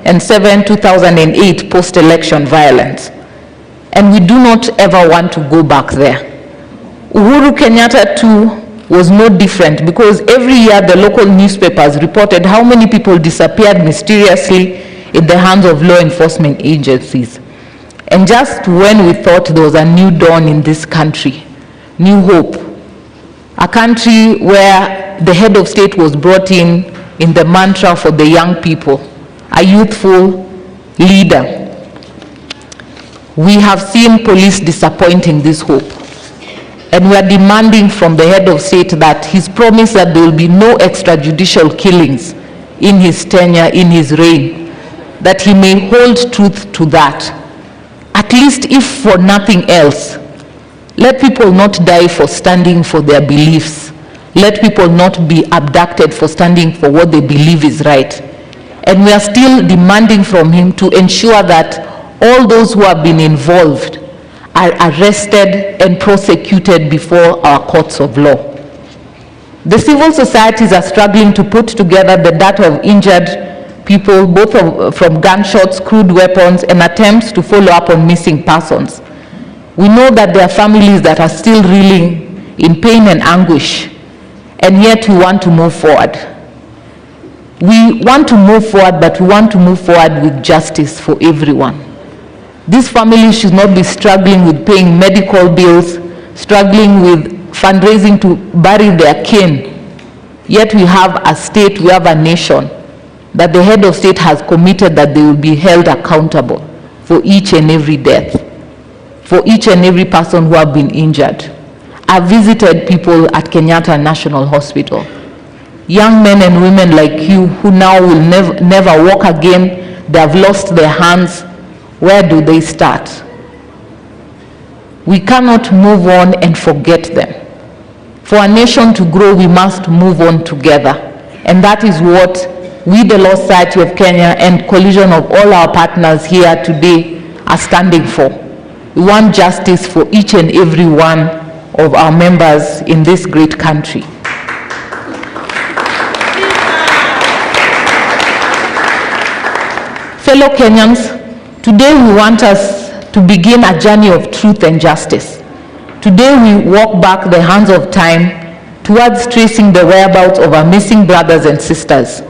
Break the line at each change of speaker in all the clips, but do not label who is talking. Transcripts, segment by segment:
2007, 2008 post-election violence. And we do not ever want to go back there. Uhuru Kenyatta too was no different, because every year the local newspapers reported how many people disappeared mysteriously in the hands of law enforcement agencies. And just when we thought there was a new dawn in this country, new hope, a country where the head of state was brought in the mantra for the young people, a youthful leader, we have seen police disappointing this hope. And we are demanding from the head of state that his promise that there will be no extrajudicial killings in his tenure, in his reign, that he may hold truth to that. At least if for nothing else, let people not die for standing for their beliefs. Let people not be abducted for standing for what they believe is right. And we are still demanding from him to ensure that all those who have been involved are arrested and prosecuted before our courts of law. The civil societies are struggling to put together the data of injured people, both from gunshots, crude weapons, and attempts to follow up on missing persons. We know that there are families that are still reeling in pain and anguish, and yet we want to move forward. We want to move forward, but we want to move forward with justice for everyone. These families should not be struggling with paying medical bills, struggling with fundraising to bury their kin. Yet we have a state, we have a nation, that the head of state has committed that they will be held accountable for each and every death, for each and every person who have been injured. I visited people at Kenyatta National Hospital. Young men and women like you who now will never walk again, they have lost their hands. Where do they start? We cannot move on and forget them. For a nation to grow, we must move on together. And that is what we, the Law Society of Kenya, and coalition of all our partners here today are standing for. We want justice for each and every one of our members in this great country. Fellow Kenyans, today we want us to begin a journey of truth and justice. Today we walk back the hands of time towards tracing the whereabouts of our missing brothers and sisters.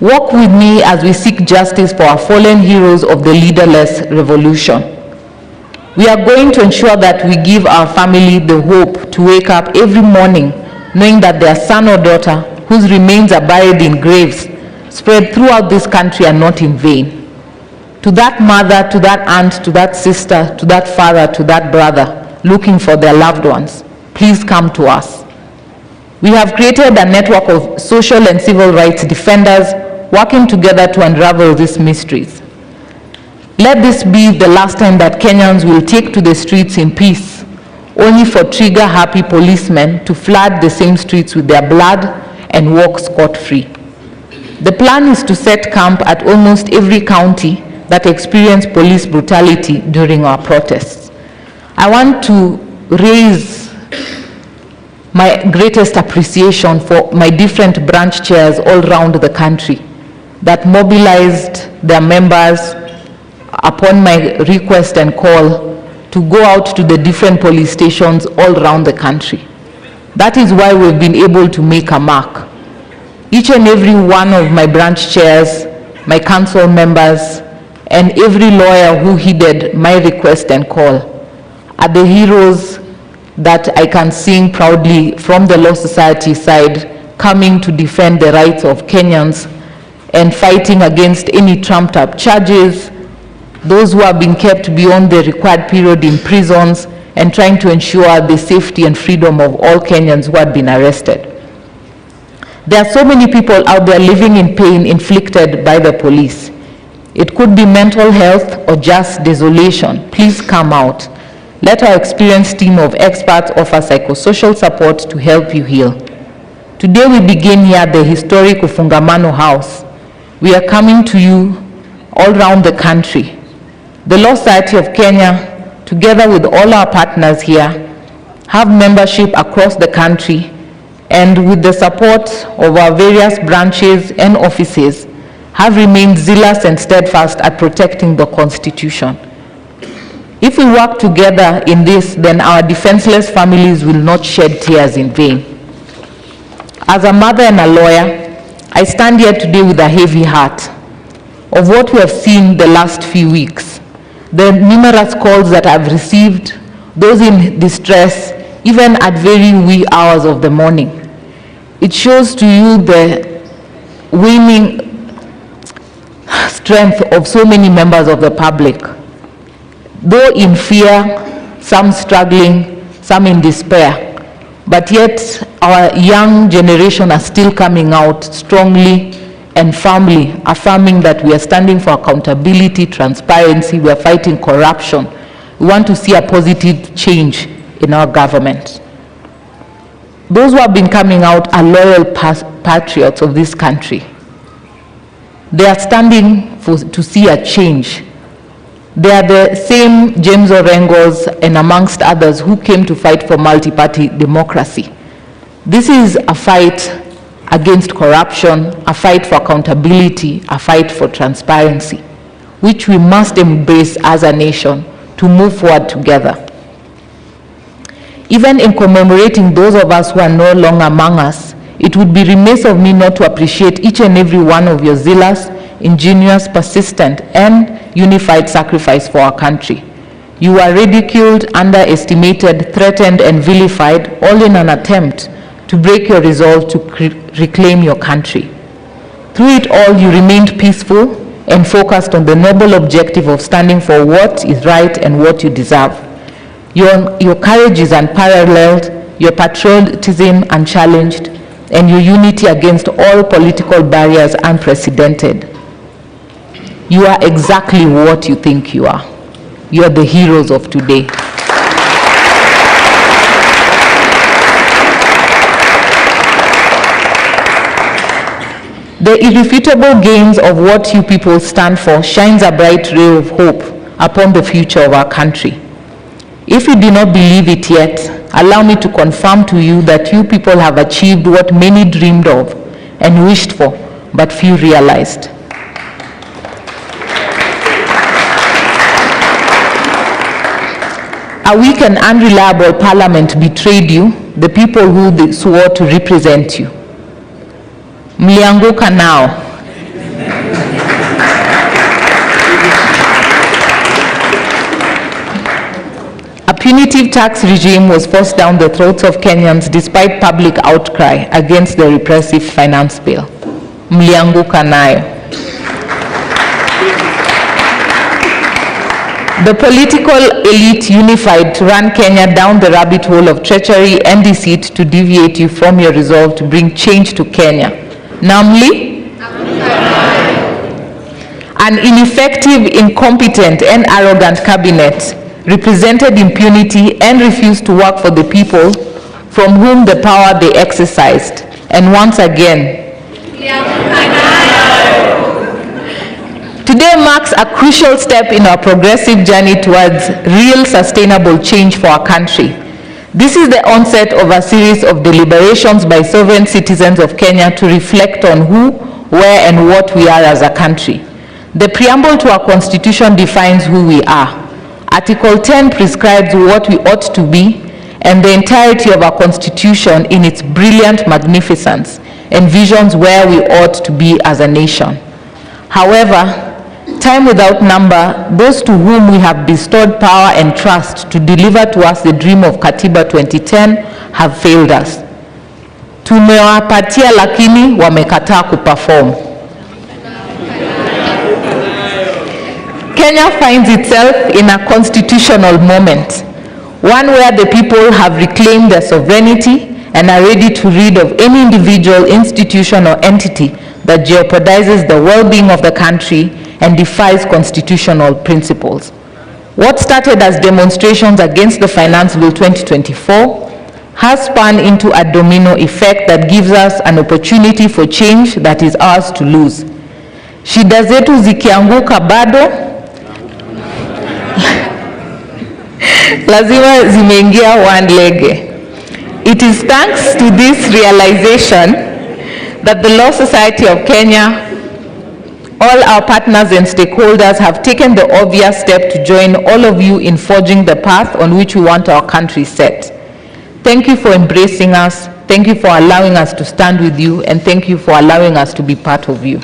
Walk with me as we seek justice for our fallen heroes of the leaderless revolution. We are going to ensure that we give our family the hope to wake up every morning knowing that their son or daughter whose remains are buried in graves spread throughout this country are not in vain. To that mother, to that aunt, to that sister, to that father, to that brother looking for their loved ones, please come to us. We have created a network of social and civil rights defenders working together to unravel these mysteries. Let this be the last time that Kenyans will take to the streets in peace, only for trigger-happy policemen to flood the same streets with their blood and walk scot-free. The plan is to set camp at almost every county that experienced police brutality during our protests. I want to raise my greatest appreciation for my different branch chairs all around the country that mobilized their members upon my request and call to go out to the different police stations all around the country. That is why we've been able to make a mark. Each and every one of my branch chairs, my council members, and every lawyer who heeded my request and call are the heroes that I can sing proudly from the Law Society side, coming to defend the rights of Kenyans and fighting against any trumped up charges, those who have been kept beyond the required period in prisons, and trying to ensure the safety and freedom of all Kenyans who had been arrested. There are so many people out there living in pain inflicted by the police. It could be mental health or just desolation. Please come out. Let our experienced team of experts offer psychosocial support to help you heal. Today we begin here at the historic Ufungamano House. We are coming to you all around the country. The Law Society of Kenya, together with all our partners here, have membership across the country, and with the support of our various branches and offices, have remained zealous and steadfast at protecting the Constitution. If we work together in this, then our defenseless families will not shed tears in vain. As a mother and a lawyer, I stand here today with a heavy heart of what we have seen the last few weeks. The numerous calls that I've received, those in distress, even at very wee hours of the morning. It shows to you the waning strength of so many members of the public. Though in fear, some struggling, some in despair, but yet our young generation are still coming out strongly and firmly, affirming that we are standing for accountability, transparency, we are fighting corruption. We want to see a positive change in our government. Those who have been coming out are loyal patriots of this country. They are standing to see a change. They are the same James Orengos and amongst others who came to fight for multi-party democracy. This is a fight against corruption, a fight for accountability, a fight for transparency, which we must embrace as a nation to move forward together. Even in commemorating those of us who are no longer among us, it would be remiss of me not to appreciate each and every one of your zealous, ingenious, persistent, and unified sacrifice for our country. You are ridiculed, underestimated, threatened, and vilified, all in an attempt to break your resolve to reclaim your country. Through it all, you remained peaceful and focused on the noble objective of standing for what is right and what you deserve. Your courage is unparalleled, your patriotism unchallenged, and your unity against all political barriers unprecedented. You are exactly what you think you are. You are the heroes of today. The irrefutable gains of what you people stand for shines a bright ray of hope upon the future of our country. If you do not believe it yet, allow me to confirm to you that you people have achieved what many dreamed of and wished for, but few realized. A weak and unreliable parliament betrayed you, the people who they swore to represent you. Mlianguka now. A punitive tax regime was forced down the throats of Kenyans despite public outcry against the repressive finance bill. Mlianguka nayo. The political elite unified to run Kenya down the rabbit hole of treachery and deceit to deviate you from your resolve to bring change to Kenya. Namely, an ineffective, incompetent, and arrogant cabinet represented impunity and refused to work for the people from whom the power they exercised. And once again, today marks a crucial step in our progressive journey towards real sustainable change for our country. This is the onset of a series of deliberations by sovereign citizens of Kenya to reflect on who, where, and what we are as a country. The preamble to our constitution defines who we are. Article 10 prescribes what we ought to be, and the entirety of our constitution in its brilliant magnificence envisions where we ought to be as a nation. However, time without number, those to whom we have bestowed power and trust to deliver to us the dream of Katiba 2010 have failed us. Tumewapatia lakini wamekataa kuperform. Kenya finds itself in a constitutional moment, one where the people have reclaimed their sovereignty and are ready to rid of any individual, institution, or entity that jeopardizes the well-being of the country and defies constitutional principles. What started as demonstrations against the Finance Bill 2024 has spun into a domino effect that gives us an opportunity for change that is ours to lose. Shida zetu zikianguka bado, lazima zimeingia one lege. It is thanks to this realization that the Law Society of Kenya All our partners and stakeholders have taken the obvious step to join all of you in forging the path on which we want our country set. Thank you for embracing us. Thank you for allowing us to stand with you, and thank you for allowing us to be part of you.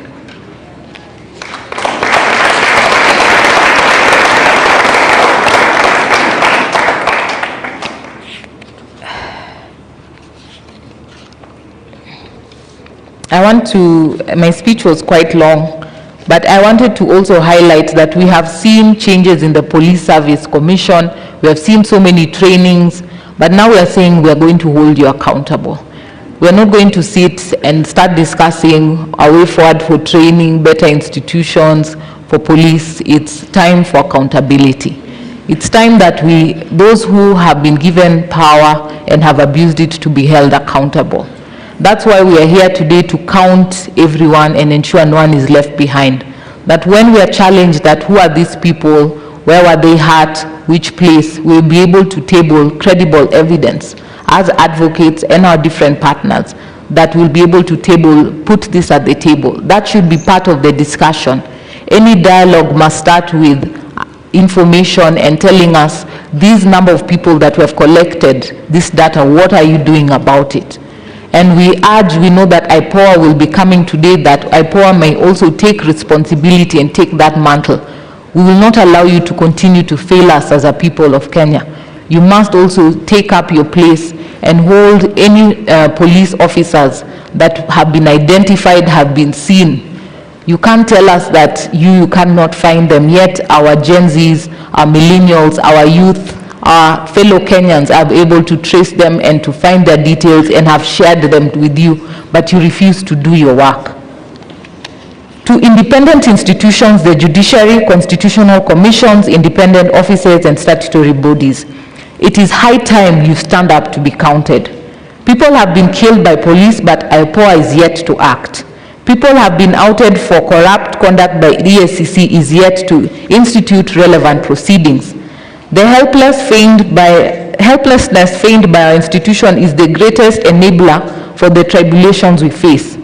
My speech was quite long, but I wanted to also highlight that we have seen changes in the Police Service Commission. We have seen so many trainings, but now we are saying we are going to hold you accountable. We are not going to sit and start discussing a way forward for training, better institutions for police. It's time for accountability. It's time that those who have been given power and have abused it, to be held accountable. That's why we are here today, to count everyone and ensure no one is left behind. That when we are challenged that who are these people, where were they hurt, which place, we'll be able to table credible evidence as advocates and our different partners, that will be able to put this at the table. That should be part of the discussion. Any dialogue must start with information and telling us these number of people that we have collected this data, what are you doing about it? And we know that IPOA will be coming today, that IPOA may also take responsibility and take that mantle. We will not allow you to continue to fail us as a people of Kenya. You must also take up your place and hold any police officers that have been identified, have been seen. You can't tell us that you cannot find them, yet our Gen Zs, our millennials, our youth, our fellow Kenyans are able to trace them and to find their details and have shared them with you, but you refuse to do your work. To independent institutions, the judiciary, constitutional commissions, independent offices, and statutory bodies, it is high time you stand up to be counted. People have been killed by police, but IPOA is yet to act. People have been outed for corrupt conduct by EACC, is yet to institute relevant proceedings. The helplessness feigned by our institution is the greatest enabler for the tribulations we face.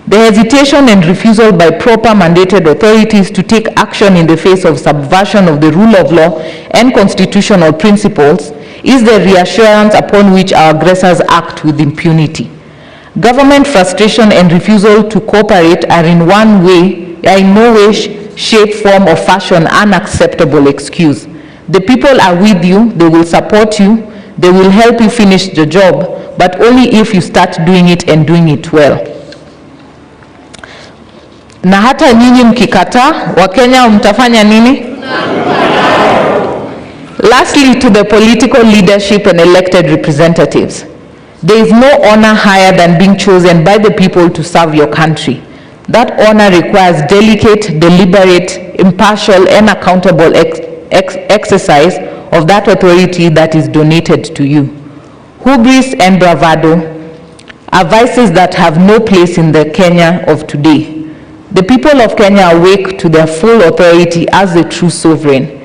The hesitation and refusal by proper mandated authorities to take action in the face of subversion of the rule of law and constitutional principles is the reassurance upon which our aggressors act with impunity. Government frustration and refusal to cooperate are in no way, shape, form, or fashion unacceptable excuse. The people are with you, they will support you, they will help you finish the job, but only if you start doing it and doing it well. Na hata nyinyi mkikataa, Wakenya mtafanya nini? Lastly, to the political leadership and elected representatives, there is no honor higher than being chosen by the people to serve your country. That honor requires delicate, deliberate, impartial, and accountable exercise of that authority that is donated to you. Hubris and bravado are vices that have no place in the Kenya of today. The people of Kenya awake to their full authority as the true sovereign,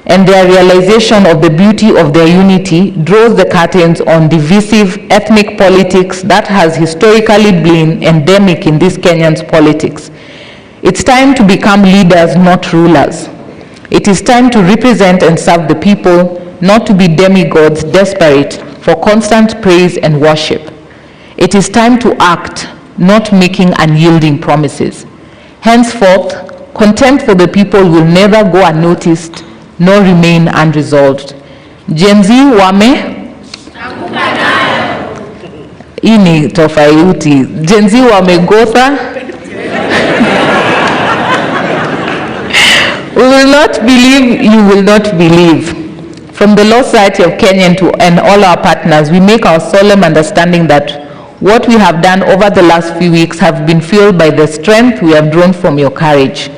and their realization of the beauty of their unity draws the curtains on divisive ethnic politics that has historically been endemic in this Kenyan's politics. It's time to become leaders, not rulers. It is time to represent and serve the people, not to be demigods desperate for constant praise and worship. It is time to act, not making unyielding promises. Henceforth, contempt for the people will never go unnoticed, nor remain unresolved. Gen Z ini tofauti. Gen Z wamegotha. We will not believe, you will not believe. From the Law Society of Kenya and all our partners, we make our solemn understanding that what we have done over the last few weeks have been fueled by the strength we have drawn from your courage.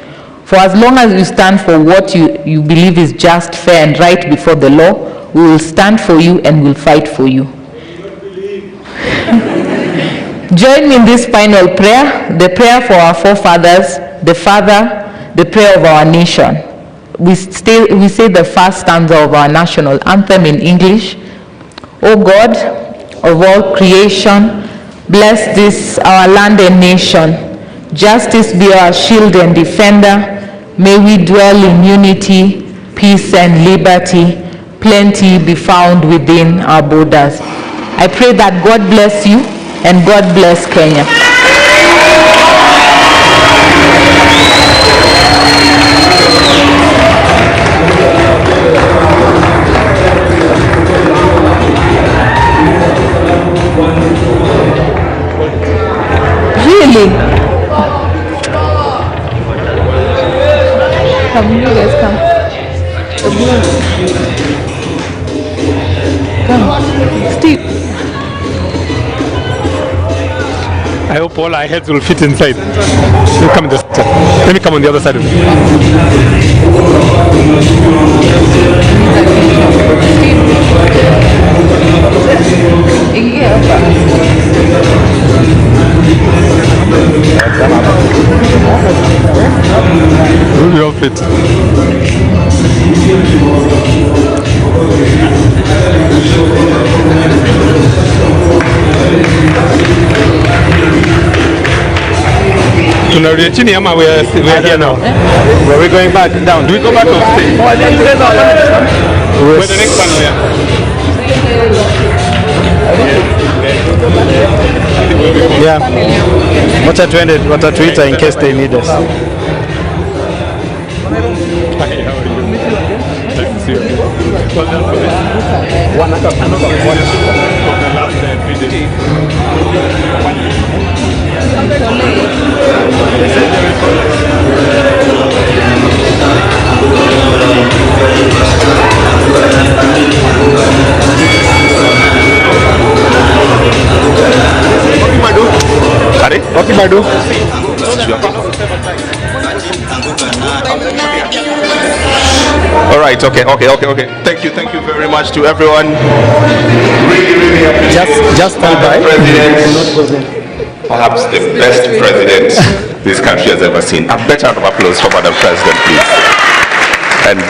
For as long as you stand for what you believe is just, fair, and right before the law, we will stand for you and will fight for you. Join me in this final prayer, the prayer for our forefathers, the Father, the prayer of our nation. We say the first stanza of our national anthem in English. O God of all creation, bless this our land and nation. Justice be our shield and defender. May we dwell in unity, peace and liberty. Plenty be found within our borders. I pray that God bless you and God bless Kenya. Really? Come, you guys come. Come, Steve.
I hope all our heads will fit inside. Come this side. Let me come on the other side of you. We all fit. Tunarudia chini ama we are here now? Were we going back down? Do we go back or stay? Where the next panel, yeah. Wacha tuende, watatuita in case they need us. Hi, how are you? Nice to see you. Well done for this. Another one of the last 3 days. What can I do? All right, okay. Thank you very much to everyone. Really appreciate just stand by. Perhaps the best president this country has ever seen. A better round of applause for Madam President, please. And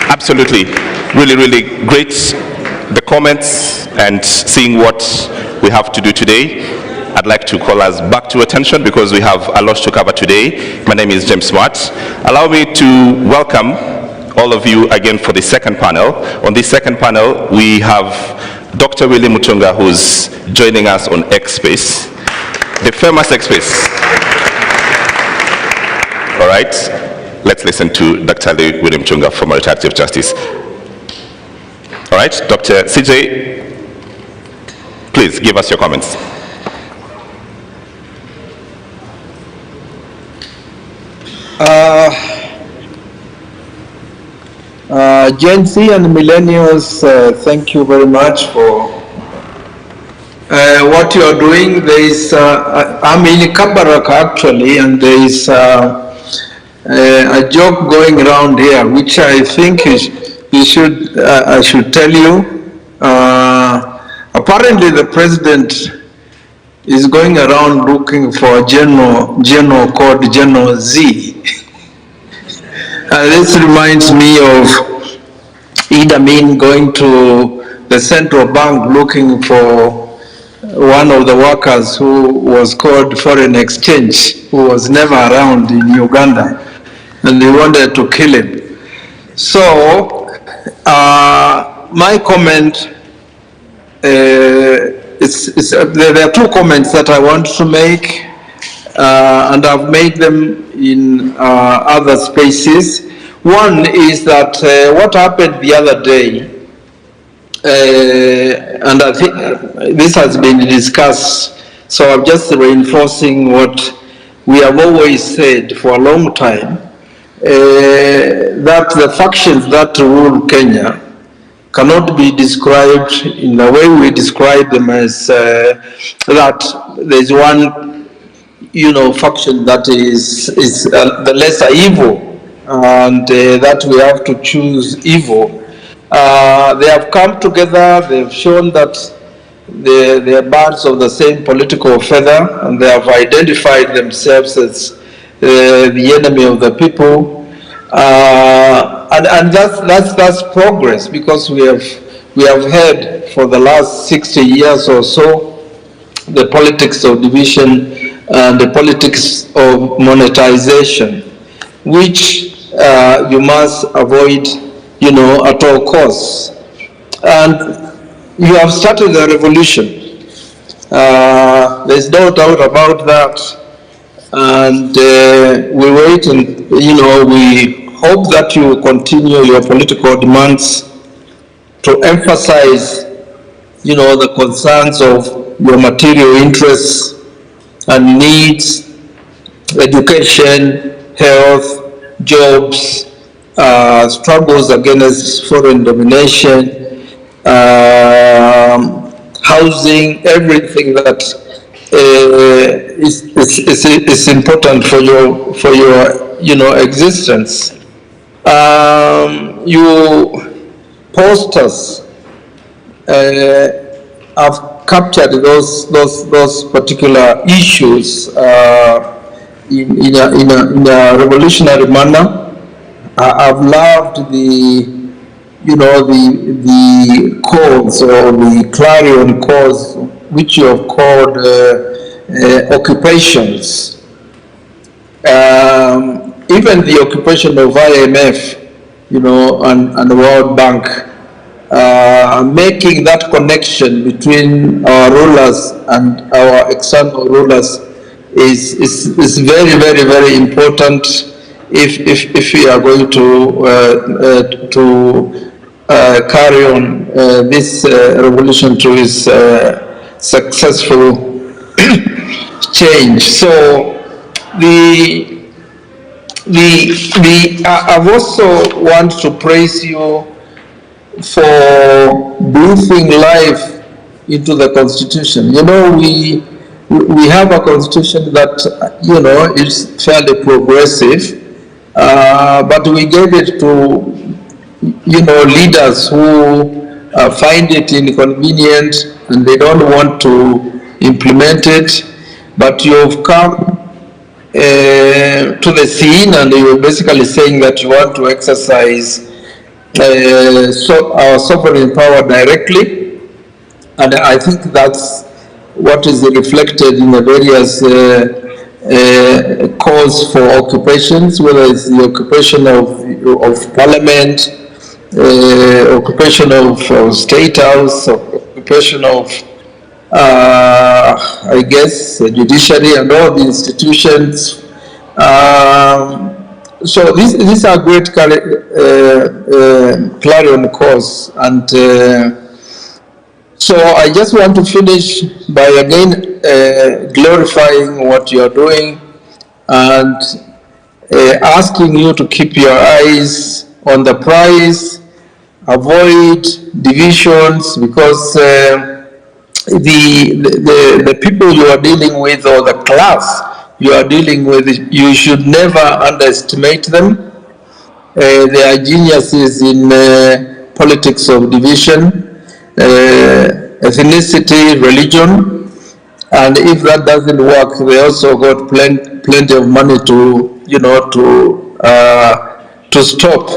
absolutely, really great, the comments and seeing what we have to do today. I'd like to call us back to attention because we have a lot to cover today. My name is James Smart. Allow me to welcome all of you again for the second panel. On this second panel, we have Dr. Willie Mutunga, who's joining us on X-Space, the famous X-Space. All right, let's listen to Dr. Willie Mutunga, former retired Chief Justice. All right, Dr. CJ, please give us your comments.
Gen Z and millennials, thank you very much for what you are doing. There is, I'm in Kabarak actually, and there is a joke going around here, which I think I should tell you. Apparently, the president is going around looking for a general called General Z. This reminds me of Idi Amin going to the central bank looking for one of the workers who was called foreign exchange, who was never around in Uganda, and they wanted to kill him. So my comment, there are two comments that I want to make, and I've made them in other spaces. One is that what happened the other day, and I think this has been discussed, so I'm just reinforcing what we have always said for a long time, that the factions that rule Kenya cannot be described in the way we describe them as that there's one, faction that is the lesser evil, and that we have to choose evil. They have come together, they've shown that they are birds of the same political feather, and they have identified themselves as the enemy of the people. And that's progress, because we have had for the last 60 years or so the politics of division and the politics of monetization, which you must avoid, at all costs. And you have started the revolution. There's no doubt about that. And we wait and, we hope that you will continue your political demands to emphasize, the concerns of your material interests and needs, education, health, jobs, struggles against foreign domination, housing, everything that is important for your existence. You posters have captured those particular issues in a revolutionary manner. I've loved the calls or the clarion calls which you have called occupations. Even the occupation of IMF, and the World Bank, making that connection between our rulers and our external rulers is very, very, very important if we are going to carry on this revolution to its successful change. So I also want to praise you for breathing life into the Constitution. We have a Constitution that is fairly progressive, but we gave it to leaders who find it inconvenient and they don't want to implement it. But you've come to the scene and you're basically saying that you want to exercise our sovereign power directly, and I think that's what is reflected in the various calls for occupations, whether it's the occupation of parliament, occupation of state house, occupation of I guess judiciary and all the institutions. So these are great clarion calls, and so I just want to finish by again glorifying what you are doing and asking you to keep your eyes on the prize, avoid divisions, because the people you are dealing with, or the class you are dealing with, you should never underestimate them. They are geniuses in politics of division, ethnicity, religion, and if that doesn't work, they also got plenty of money to stop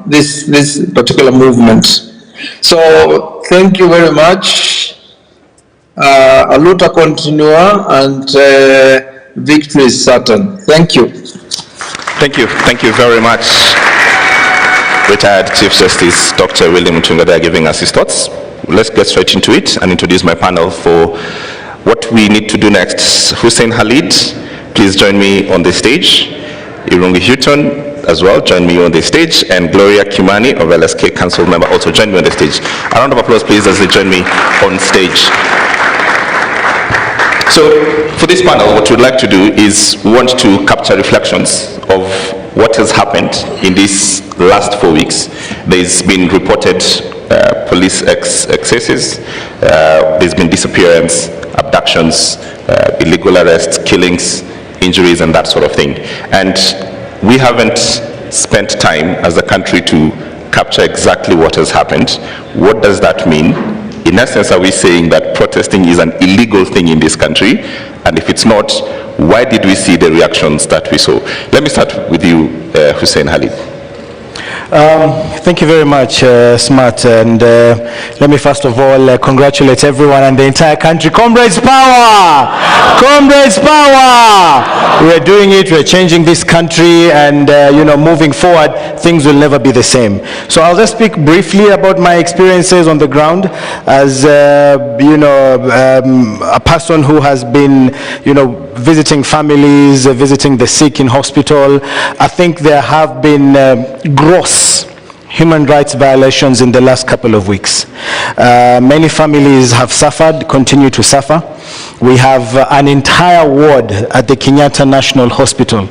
this particular movement. So thank you very much. A luta continua, and victory is certain. Thank you.
Thank you very much, retired Chief Justice Dr. William Mutembei, giving us his thoughts. Let's get straight into it and introduce my panel for what we need to do next. Hussein Khalid, please join me on the stage. Irungi Houghton as well, join me on the stage, and Gloria Kimani of LSK Council member also join me on the stage. A round of applause please as they join me on stage. So for this panel, what we'd like to do is we want to capture reflections of what has happened in these last 4 weeks. There's been reported police excesses, there's been disappearance, abductions, illegal arrests, killings, injuries, and that sort of thing. And we haven't spent time as a country to capture exactly what has happened. What does that mean? In essence, are we saying that protesting is an illegal thing in this country? And if it's not, why did we see the reactions that we saw? Let me start with you, Hussein Khalid.
Thank you very much, Smart. And let me first of all congratulate everyone and the entire country. Comrades power! Comrades power! We are doing it, we are changing this country, and moving forward, things will never be the same. So I'll just speak briefly about my experiences on the ground as, a person who has been, visiting families, visiting the sick in hospital. I think there have been gross human rights violations in the last couple of weeks. Many families have suffered, continue to suffer. We have an entire ward at the Kenyatta National Hospital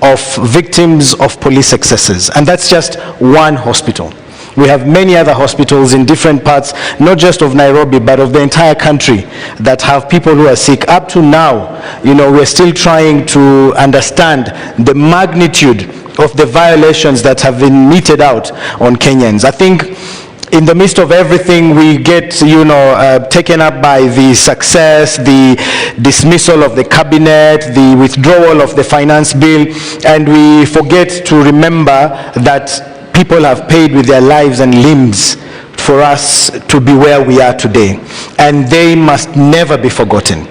of victims of police excesses, and that's just one hospital. We have many other hospitals in different parts, not just of Nairobi, but of the entire country, that have people who are sick. Up to now, we're still trying to understand the magnitude of the violations that have been meted out on Kenyans. I think in the midst of everything, we get, taken up by the success, the dismissal of the cabinet, the withdrawal of the finance bill, and we forget to remember that people have paid with their lives and limbs for us to be where we are today, and they must never be forgotten.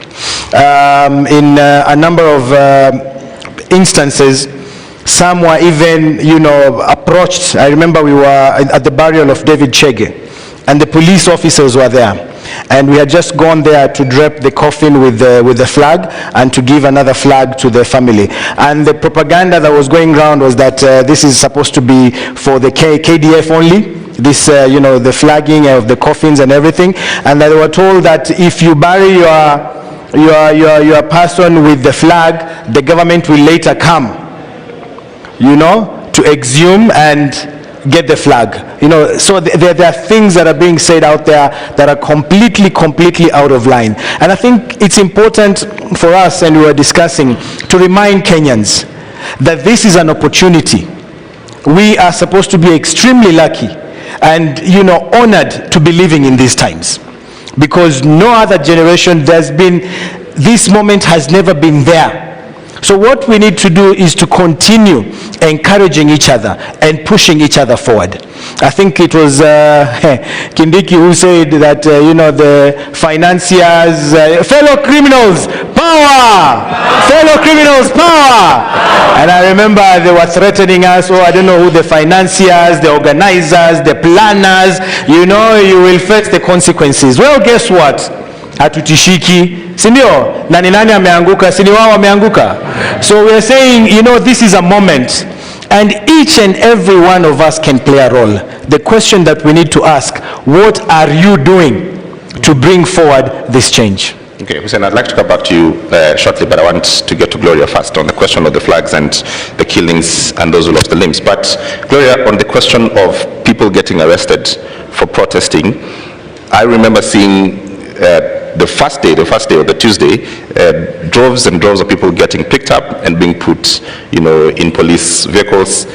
In a number of instances, some were even, approached. I remember we were at the burial of David Chege, and the police officers were there. And we had just gone there to drape the coffin with the flag and to give another flag to the family. And the propaganda that was going around was that this is supposed to be for the KDF only. This, the flagging of the coffins and everything. And they were told that if you bury your person with the flag, the government will later come, to exhume and get the flag. So there are things that are being said out there that are completely out of line. And I think it's important for us, and we were discussing, to remind Kenyans that this is an opportunity. We are supposed to be extremely lucky and, honored to be living in these times, because no other generation, this moment has never been there. So what we need to do is to continue encouraging each other and pushing each other forward. I think it was Kindiki who said that, the financiers, fellow criminals, power! Fellow criminals, power! And I remember they were threatening us, I don't know who, the financiers, the organizers, the planners, you will face the consequences. Well, guess what? Hatutishiki, sindio? Nani ameanguka, sini wao ameanguka. So we are saying, this is a moment, and each and every one of us can play a role. The question that we need to ask, what are you doing to bring forward this change?
Okay, Hussein, I'd like to come back to you shortly, but I want to get to Gloria first on the question of the flags and the killings and those who lost the limbs. But Gloria, on the question of people getting arrested for protesting, I remember seeing the first day of the Tuesday, droves and droves of people getting picked up and being put, in police vehicles,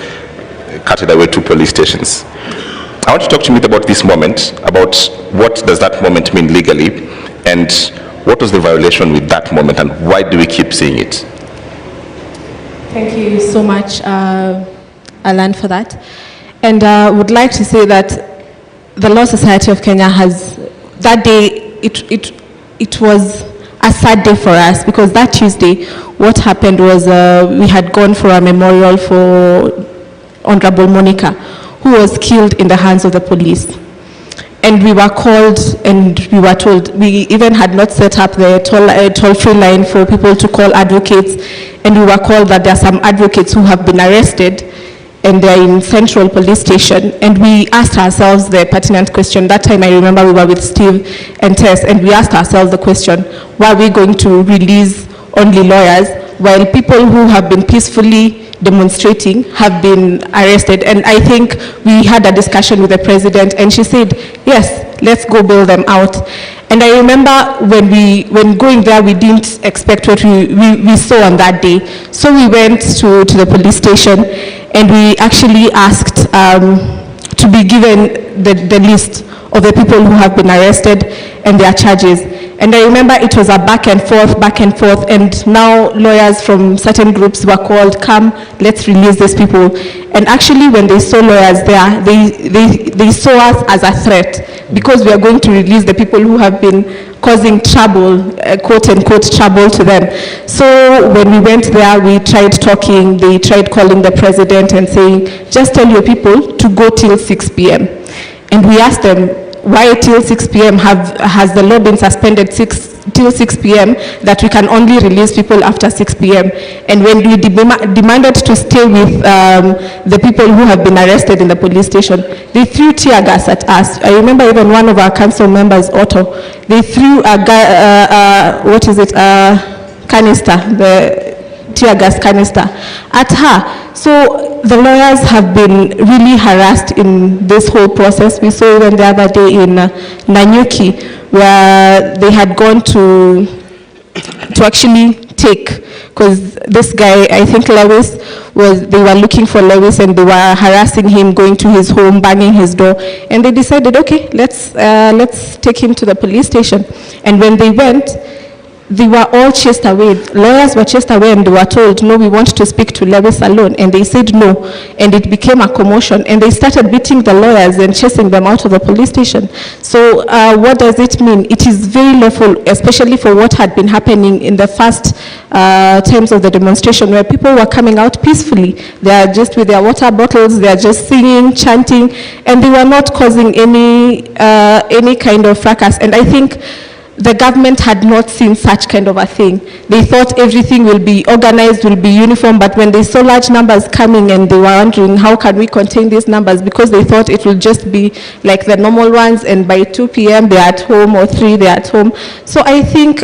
carted away to police stations. I want to talk to me about this moment, about what does that moment mean legally, and what was the violation with that moment, and why do we keep seeing it?
Thank you so much, Alan, for that. And I would like to say that the Law Society of Kenya has, that day, it was a sad day for us, because that Tuesday, what happened was we had gone for a memorial for Honorable Monica, who was killed in the hands of the police. And we were called and we were told, we even had not set up the toll-free line for people to call advocates, and we were called that there are some advocates who have been arrested and they're in Central Police Station. And we asked ourselves the pertinent question. That time I remember we were with Steve and Tess, and we asked ourselves the question, why are we going to release only lawyers while people who have been peacefully demonstrating have been arrested? And I think we had a discussion with the president, and she said, yes, let's go bail them out. And I remember when going there, we didn't expect what we saw on that day. So we went to the police station, and we actually asked to be given the list of the people who have been arrested and their charges. And I remember it was a back and forth, and now lawyers from certain groups were called, come, let's release these people. And actually when they saw lawyers there, they saw us as a threat, because we are going to release the people who have been causing trouble, quote unquote trouble to them. So when we went there, we tried talking, they tried calling the president and saying, just tell your people to go till 6 p.m. And we asked them, why till 6 p.m.? Has the law been suspended till 6 p.m. that we can only release people after 6 p.m.? And when we demanded to stay with the people who have been arrested in the police station, they threw tear gas at us. I remember even one of our council members, Otto, they threw a canister, the tear gas canister, at her. So the lawyers have been really harassed in this whole process. We saw even the other day in Nanyuki, where they had gone to actually take, because this guy, I think Lewis, they were looking for Lewis and they were harassing him, going to his home, banging his door, and they decided, okay, let's take him to the police station. And when they went, they were all chased away. Lawyers were chased away and they were told, no, we want to speak to Lewis alone. And they said no. And it became a commotion. And they started beating the lawyers and chasing them out of the police station. So what does it mean? It is very lawful, especially for what had been happening in the first times of the demonstration, where people were coming out peacefully. They are just with their water bottles, they are just singing, chanting, and they were not causing any kind of fracas. And I think the government had not seen such kind of a thing. They thought everything will be organized, will be uniform, but when they saw large numbers coming and they were wondering, how can we contain these numbers? Because they thought it will just be like the normal ones, and by 2 p.m. they're at home, or 3 they're at home. So I think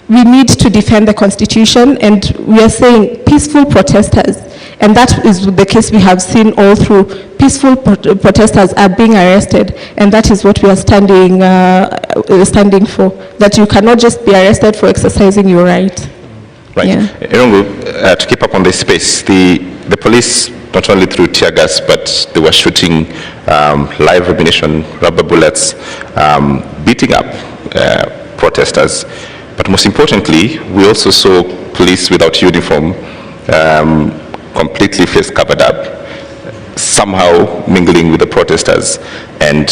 we need to defend the Constitution, and we are saying peaceful protesters, and that is the case we have seen all through. Peaceful protesters are being arrested, and that is what we are standing for, that you cannot just be arrested for exercising your right.
Right.
Yeah.
To keep up on this space, the police not only threw tear gas, but they were shooting live ammunition, rubber bullets, beating up protesters. But most importantly, we also saw police without uniform, completely face covered up, somehow mingling with the protesters, and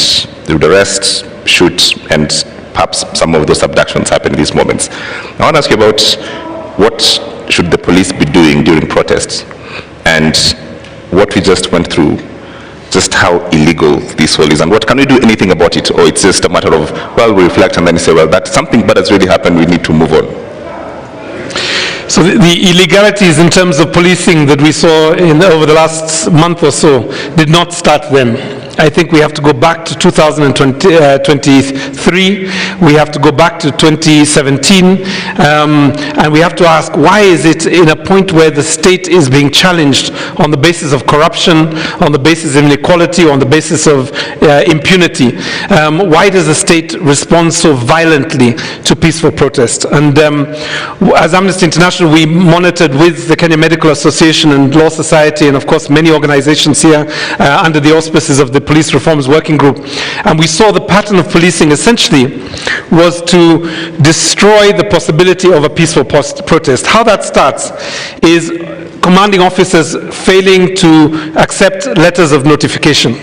the rest shoot, and perhaps some of those abductions happen in these moments. I want to ask you about what should the police be doing during protests, and what we just went through, just how illegal this whole is, and what can we do anything about it, or it's just a matter of, well, we reflect and then say, well, that something bad has really happened, we need to move on.
So the illegalities in terms of policing that we saw over the last month or so did not start then. I think we have to go back to 2023, we have to go back to 2017, and we have to ask, why is it in a point where the state is being challenged on the basis of corruption, on the basis of inequality, on the basis of impunity? Why does the state respond so violently to peaceful protest? And as Amnesty International, we monitored with the Kenya Medical Association and Law Society, and of course many organizations here under the auspices of the Police Reforms Working Group, and we saw the pattern of policing essentially was to destroy the possibility of a peaceful protest. How that starts is commanding officers failing to accept letters of notification.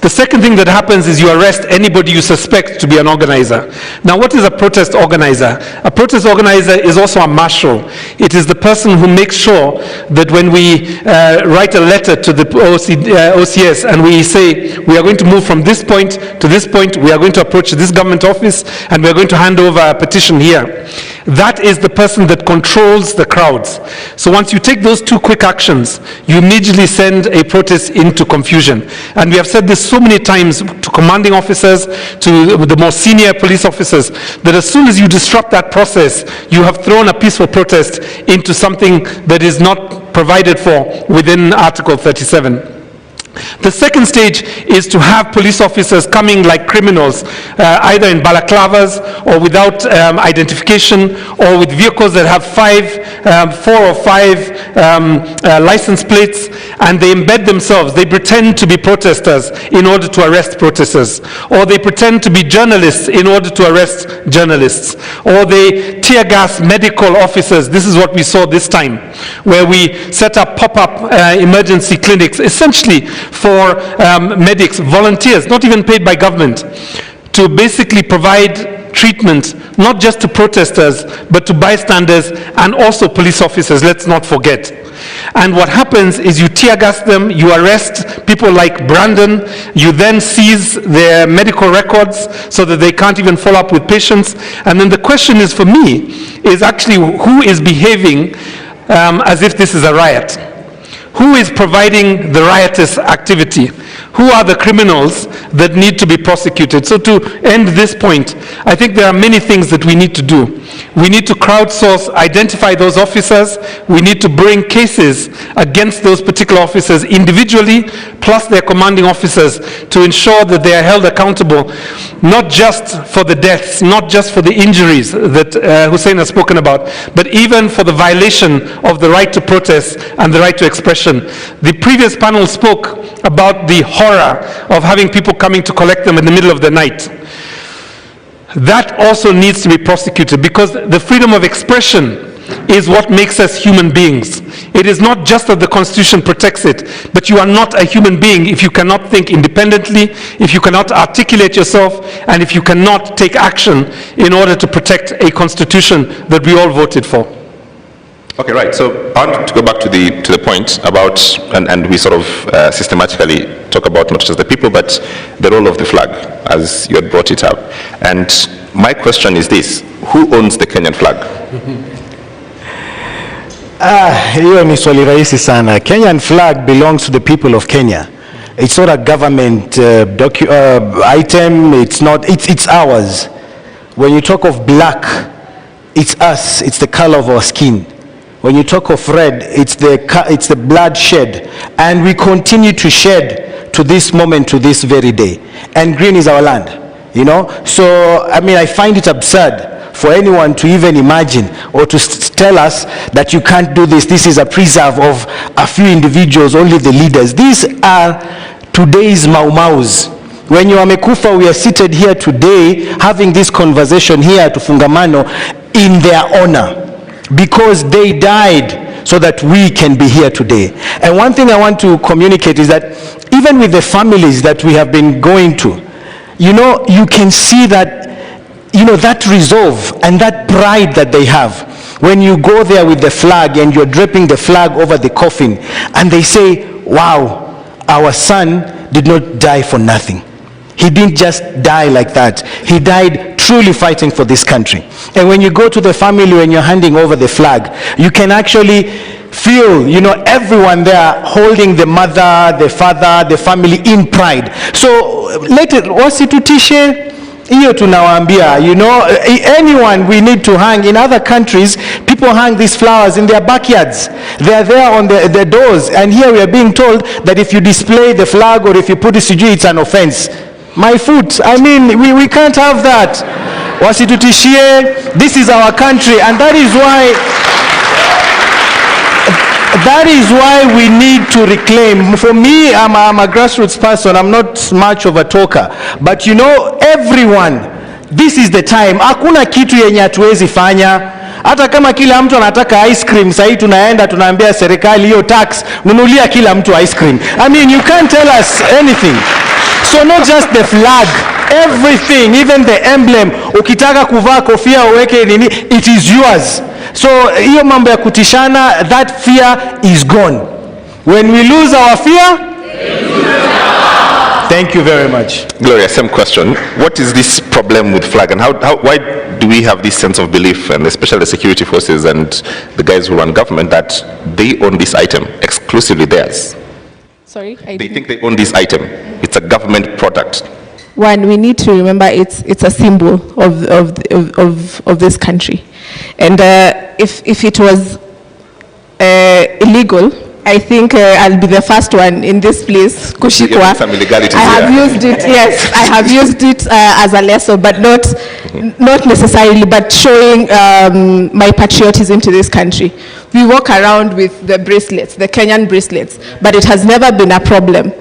The second thing that happens is you arrest anybody you suspect to be an organizer. Now, what is a protest organizer? A protest organizer is also a marshal. It is the person who makes sure that when we write a letter to the OCS and we say, we are going to move from this point to this point, we are going to approach this government office, and we are going to hand over a petition here. That is the person that controls the crowds. So once you take those two quick actions, you immediately send a protest into confusion. And we have said this so many times to commanding officers, to the more senior police officers, that as soon as you disrupt that process, you have thrown a peaceful protest into something that is not provided for within Article 37. The second stage is to have police officers coming like criminals, either in balaclavas or without identification, or with vehicles that have 4 or 5 license plates, and they embed themselves. They pretend to be protesters in order to arrest protesters, or they pretend to be journalists in order to arrest journalists, or they tear gas medical officers. This is what we saw this time, where we set up pop-up emergency clinics, essentially for medics, volunteers, not even paid by government, to basically provide treatment, not just to protesters, but to bystanders and also police officers, let's not forget. And what happens is you tear gas them, you arrest people like Brandon, you then seize their medical records so that they can't even follow up with patients. And then the question is, for me, is actually who is behaving as if this is a riot? Who is providing the riotous activity? Who are the criminals that need to be prosecuted? So to end this point, I think there are many things that we need to do. We need to crowdsource, identify those officers. We need to bring cases against those particular officers individually, plus their commanding officers, to ensure that they are held accountable, not just for the deaths, not just for the injuries that Hussein has spoken about, but even for the violation of the right to protest and the right to expression. The previous panel spoke about the horror of having people coming to collect them in the middle of the night. That also needs to be prosecuted, because the freedom of expression is what makes us human beings. It is not just that the Constitution protects it, but you are not a human being if you cannot think independently, if you cannot articulate yourself, and if you cannot take action in order to protect a Constitution that we all voted for.
Okay, right. So I want to go back to the point about, and we sort of systematically talk about not just the people, but the role of the flag, as you had brought it up. And my question is this: who owns the Kenyan flag?
Hiyo ni swali rahisi sana. Kenyan flag belongs to the people of Kenya. It's not a government item. It's not. It's ours. When you talk of black, it's us. It's the color of our skin. When you talk of red, it's the blood shed, and we continue to shed to this moment, to this very day. And green is our land, you know. So I mean, I find it absurd for anyone to even imagine or to tell us that you can't do this. This is a preserve of a few individuals, only the leaders. These are today's Mau-Maus. When you are Mekufa, we are seated here today having this conversation here at Fungamano in their honor, because they died so that we can be here today. And one thing I want to communicate is that even with the families that we have been going to, you know, you can see that, you know, that resolve and that pride that they have. When you go there with the flag and you're draping the flag over the coffin, and they say, wow, our son did not die for nothing. He didn't just die like that. He died truly fighting for this country. And when you go to the family, when you're handing over the flag, you can actually feel, you know, everyone there holding the mother, the father, the family in pride. So let it, wasitutishe hiyo tunawaambia, you know, anyone we need to hang. In other countries, people hang these flowers in their backyards. They are there on the doors. And here we are being told that if you display the flag or if you put it sijui, it's an offense. My foot, I mean, we can't have that. Wasitutishie, this is our country, and that is why we need to reclaim. For me, I'm a grassroots person. I'm not much of a talker, but you know, everyone, this is the time. Hakuna kitu yenye hatuwezi fanya. Hata kama kila mtu anataka ice cream, sasa tunaenda tunaambia serikali hiyo tax, nunulia kila mtu ice cream. I mean, you can't tell us anything. So not just the flag, everything, even the emblem. Ukitaka kuvaa kofia uweke nini, it is yours. So hiyo mambo ya kutishana, that fear is gone. When we lose our fear, thank you very much.
Gloria, same question. What is this problem with flag, and why do we have this sense of belief, and especially the security forces and the guys who run government, that they own this item, exclusively theirs?
Sorry?
They think they own this item. It's a government product.
One, we need to remember it's a symbol of this country. And if it was illegal I think I'll be the first one in this place, kushikwa.
Some illegalities
I have
here.
used it, yes, I have used it as a lesson, but not necessarily, but showing my patriotism to this country. We walk around with the bracelets, the Kenyan bracelets, but it has never been a problem.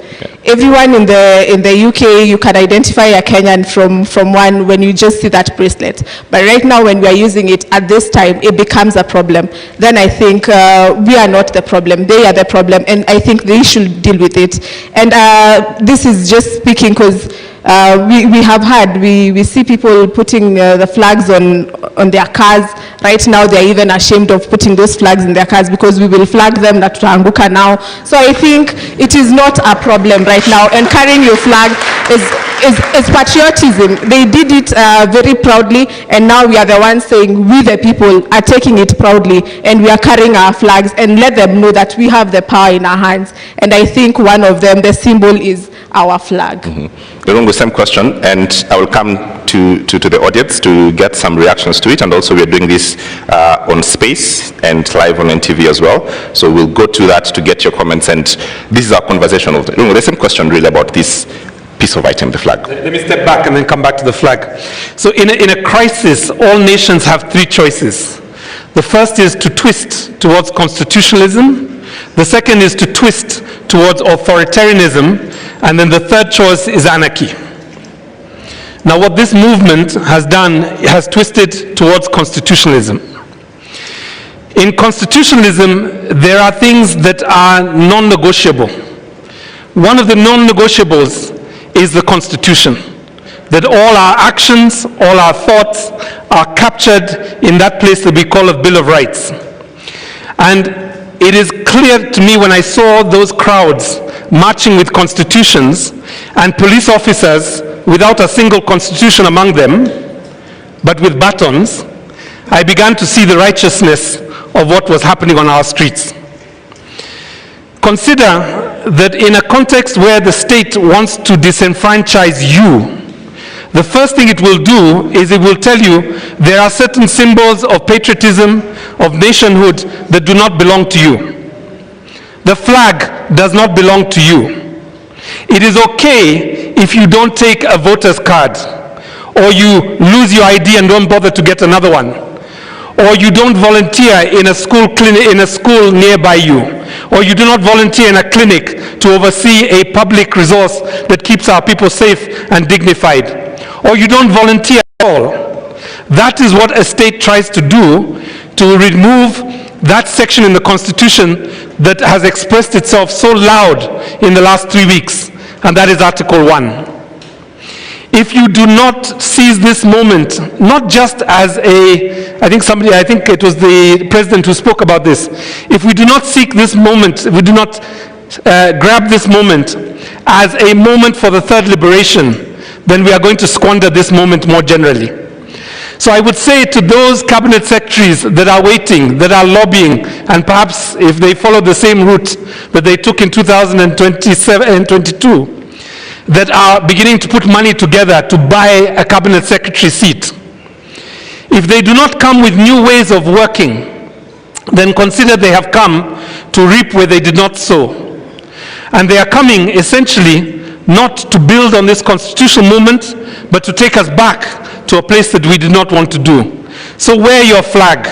Everyone in the UK, you can identify a Kenyan from one when you just see that bracelet. But right now, when we are using it at this time, it becomes a problem. Then I think we are not the problem, they are the problem, and I think they should deal with it. And this is just speaking because we have had, we see people putting the flags on their cars. Right now, they're even ashamed of putting those flags in their cars because we will flag them that tutaanguka now. So I think it is not a problem right now, and carrying your flag is patriotism. They did it very proudly, and now we are the ones saying we the people are taking it proudly, and we are carrying our flags, and let them know that we have the power in our hands. And I think one of them, the symbol is our flag.
The same question, and I will come to the audience to get some reactions to it, and also we are doing this on Space and live on NTV as well, so we'll go to that to get your comments, and this is our conversation of the same question really about this piece of item, the flag.
Let me step back and then come back to the flag. So in a crisis, all nations have three choices. The first is to twist towards constitutionalism, the second is to twist towards authoritarianism, and then the third choice is anarchy. Now what this movement has done, it has twisted towards constitutionalism. In constitutionalism, there are things that are non-negotiable. One of the non-negotiables is the Constitution, that all our actions, all our thoughts are captured in that place that we call a Bill of Rights. And it is clear to me when I saw those crowds marching with constitutions and police officers without a single constitution among them, but with batons, I began to see the righteousness of what was happening on our streets. Consider that in a context where the state wants to disenfranchise you, the first thing it will do is it will tell you there are certain symbols of patriotism, of nationhood that do not belong to you. The flag does not belong to you. It is okay if you don't take a voter's card, or you lose your ID and don't bother to get another one, or you don't volunteer in a school clinic, in a school nearby you, or you do not volunteer in a clinic to oversee a public resource that keeps our people safe and dignified, or you don't volunteer at all. That is what a state tries to do, to remove that section in the Constitution that has expressed itself so loud in the last 3 weeks, and that is Article 1. If you do not seize this moment, not just as I think it was the president who spoke about this, if we do not seek this moment, if we do not grab this moment as a moment for the third liberation, then we are going to squander this moment more generally. So I would say to those cabinet secretaries that are waiting, that are lobbying, and perhaps if they follow the same route that they took in 2027 and 22, that are beginning to put money together to buy a cabinet secretary seat, if they do not come with new ways of working, then consider they have come to reap where they did not sow. And they are coming essentially not to build on this constitutional movement, but to take us back to a place that we did not want to do. So wear your flag.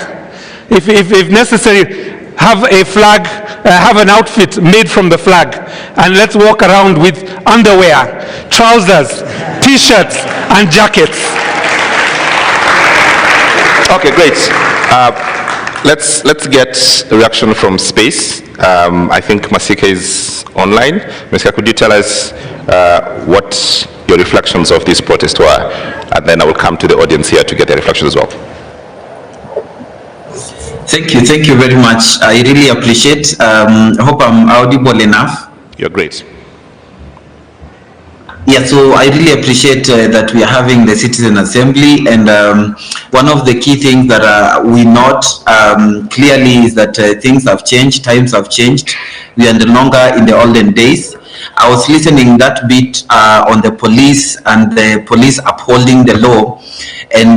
If necessary, have a flag, have an outfit made from the flag, and let's walk around with underwear, trousers, t-shirts, and jackets.
Okay, great. Let's get a reaction from Space. I think Masika is online. Masika, could you tell us what your reflections of this protest were? And then I will come to the audience here to get their reflections as well.
Thank you very much. I really appreciate. I hope I'm audible enough.
You're great.
Yeah, so I really appreciate that we are having the Citizen Assembly, and one of the key things that we note clearly is that things have changed, times have changed. We are no longer in the olden days. I was listening that bit on the police and the police upholding the law. And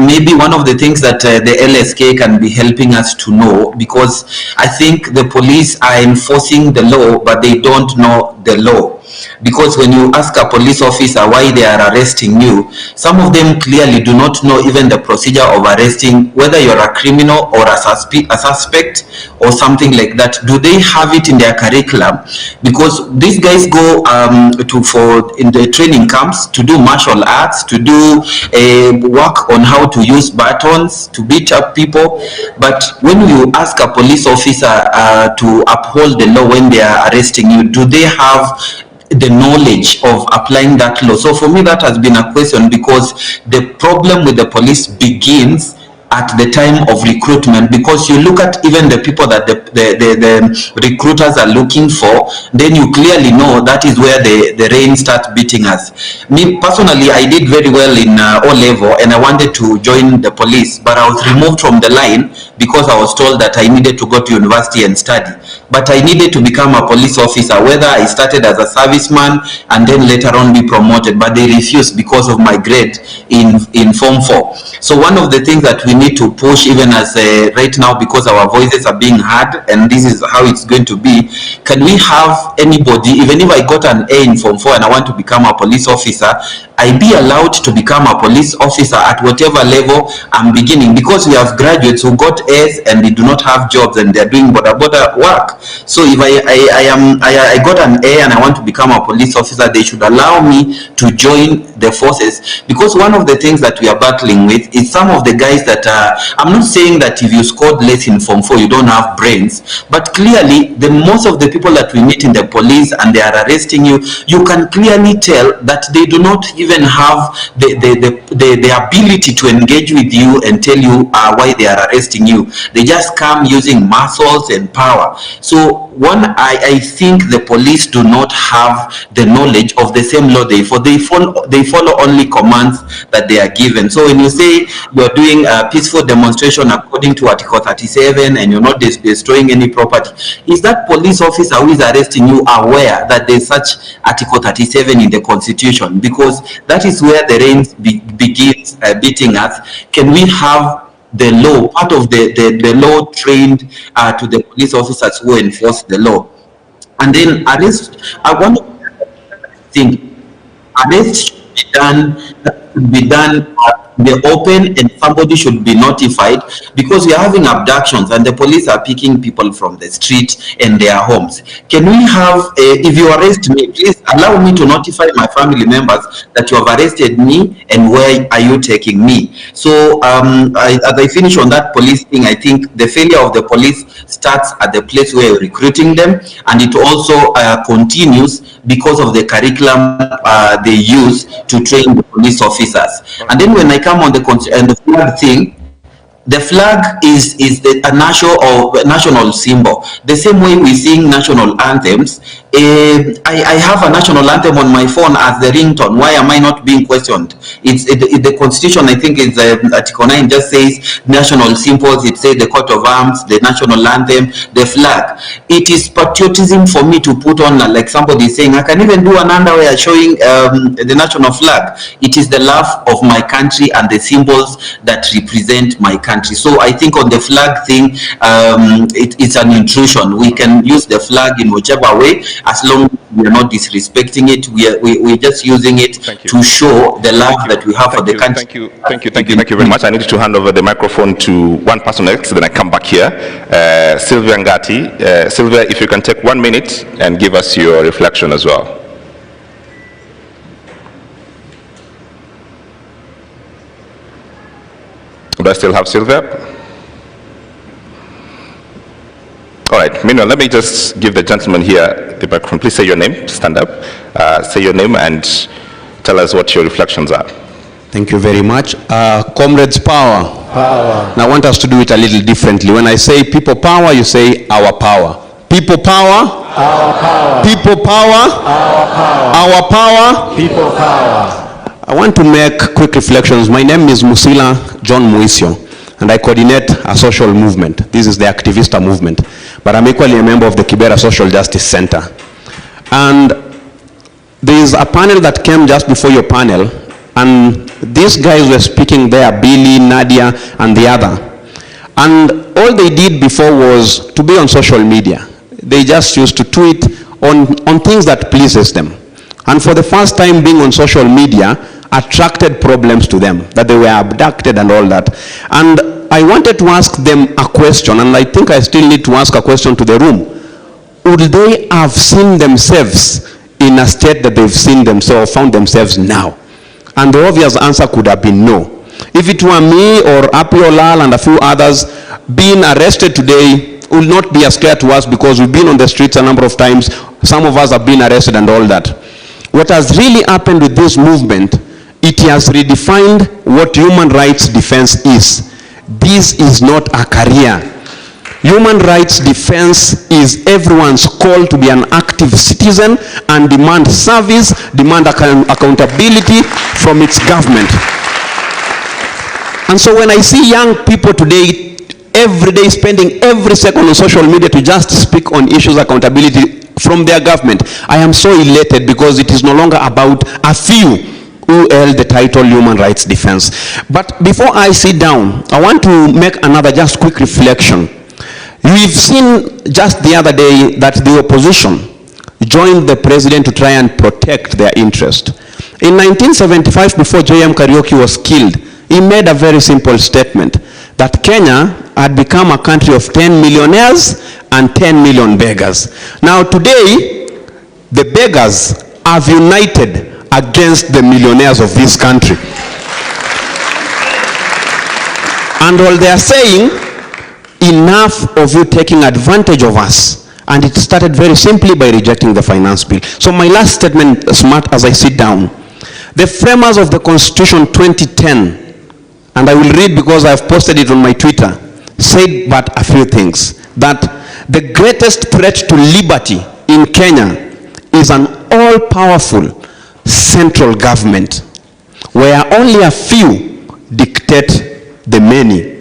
maybe one of the things that the LSK can be helping us to know, because I think the police are enforcing the law, but they don't know the law. Because when you ask a police officer why they are arresting you, some of them clearly do not know even the procedure of arresting, whether you're a criminal or a suspect or something like that. Do they have it in their curriculum? Because these guys go in the training camps to do martial arts, to do work on how to use batons to beat up people. But when you ask a police officer to uphold the law when they are arresting you, do they have the knowledge of applying that law? So for me, that has been a question, because the problem with the police begins at the time of recruitment, because you look at even the people that the recruiters are looking for, then you clearly know that is where the rain starts beating us. Me personally, I did very well in O level and I wanted to join the police, but I was removed from the line because I was told that I needed to go to university and study. But I needed to become a police officer, whether I started as a serviceman and then later on be promoted, but they refused because of my grade in Form 4. So one of the things that we need to push even as right now, because our voices are being heard and this is how it's going to be, can we have anybody, even if I got an A in Form 4 and I want to become a police officer, I be allowed to become a police officer at whatever level I'm beginning, because we have graduates who got A's and they do not have jobs and they're doing border work. So if I got an A and I want to become a police officer, they should allow me to join the forces, because one of the things that we are battling with is some of the guys that I'm not saying that if you scored less in Form 4 you don't have brains, but clearly most of the people that we meet in the police and they are arresting you, you can clearly tell that they do not even have the ability to engage with you and tell you why they are arresting you. They just come using muscles and power. So I think the police do not have the knowledge of the same law they follow only commands that they are given. So when you say you're doing a peaceful demonstration according to Article 37 and you're not destroying any property, is that police officer who is arresting you aware that there's such Article 37 in the Constitution? Because that is where the rain begins beating us. Can we have the law, part of the law trained to the police officers who enforce the law? And then arrest, I want to think, arrest should be done in the open and somebody should be notified, because we are having abductions and the police are picking people from the street and their homes. Can we have, if you arrest me, please allow me to notify my family members that you have arrested me and where are you taking me? So as I finish on that police thing, I think the failure of the police starts at the place where you're recruiting them, and it also continues because of the curriculum they use to train the police officers. And then when I come on the flag thing, the flag is a national symbol. The same way we sing national anthems. I have a national anthem on my phone as the ringtone. Why am I not being questioned? It's the Constitution, I think it's Article 9 just says national symbols. It says the coat of arms, the national anthem, the flag. It is patriotism for me to put on, like somebody is saying, I can even do an underwear showing the national flag. It is the love of my country and the symbols that represent my country. So I think on the flag thing, it's an intrusion. We can use the flag in whichever way, as long as we are not disrespecting it. We're just using it to show the love that we have for the country.
Thank you very much. I need to hand over the microphone to one person next, then I come back here. Sylvia Ngati. Sylvia, if you can take 1 minute and give us your reflection as well. Do I still have Sylvia? All right, meanwhile, let me just give the gentleman here the microphone. Please say your name, stand up, say your name and tell us what your reflections are.
Thank you very much. Comrades power. Power. Now I want us to do it a little differently. When I say people power, you say our power. People power. Our power. People power. Our power. Our power. People power. I want to make quick reflections. My name is Musila John Muisio, and I coordinate a social movement. This is the Activista movement, but I'm equally a member of the Kibera Social Justice Center. And there is a panel that came just before your panel, and these guys were speaking there, Billy, Nadia, and the other. And all they did before was to be on social media. They just used to tweet on things that pleases them. And for the first time, being on social media attracted problems to them, that they were abducted and all that. And I wanted to ask them a question, and I think I still need to ask a question to the room. Would they have seen themselves in a state that they've seen themselves, found themselves now? And the obvious answer could have been no. If it were me or Apiolal and a few others, being arrested today will not be a scare to us because we've been on the streets a number of times. Some of us have been arrested and all that. What has really happened with this movement, it has redefined what human rights defense is. This is not a career. Human rights defense is everyone's call to be an active citizen and demand service, demand accountability from its government. And so when I see young people today, every day spending every second on social media to just speak on issues of accountability from their government, I am so elated because it is no longer about a few who held the title human rights defense. But before I sit down, I want to make another just quick reflection. We've seen just the other day that the opposition joined the president to try and protect their interest. In 1975, before J.M. Kariuki was killed, he made a very simple statement that Kenya had become a country of 10 millionaires and 10 million beggars. Now today, the beggars have united against the millionaires of this country. And all they are saying, enough of you taking advantage of us. And it started very simply by rejecting the finance bill. So my last statement, smart as I sit down. The framers of the Constitution 2010, and I will read because I have posted it on my Twitter, said but a few things. That the greatest threat to liberty in Kenya is an all-powerful central government where only a few dictate the many.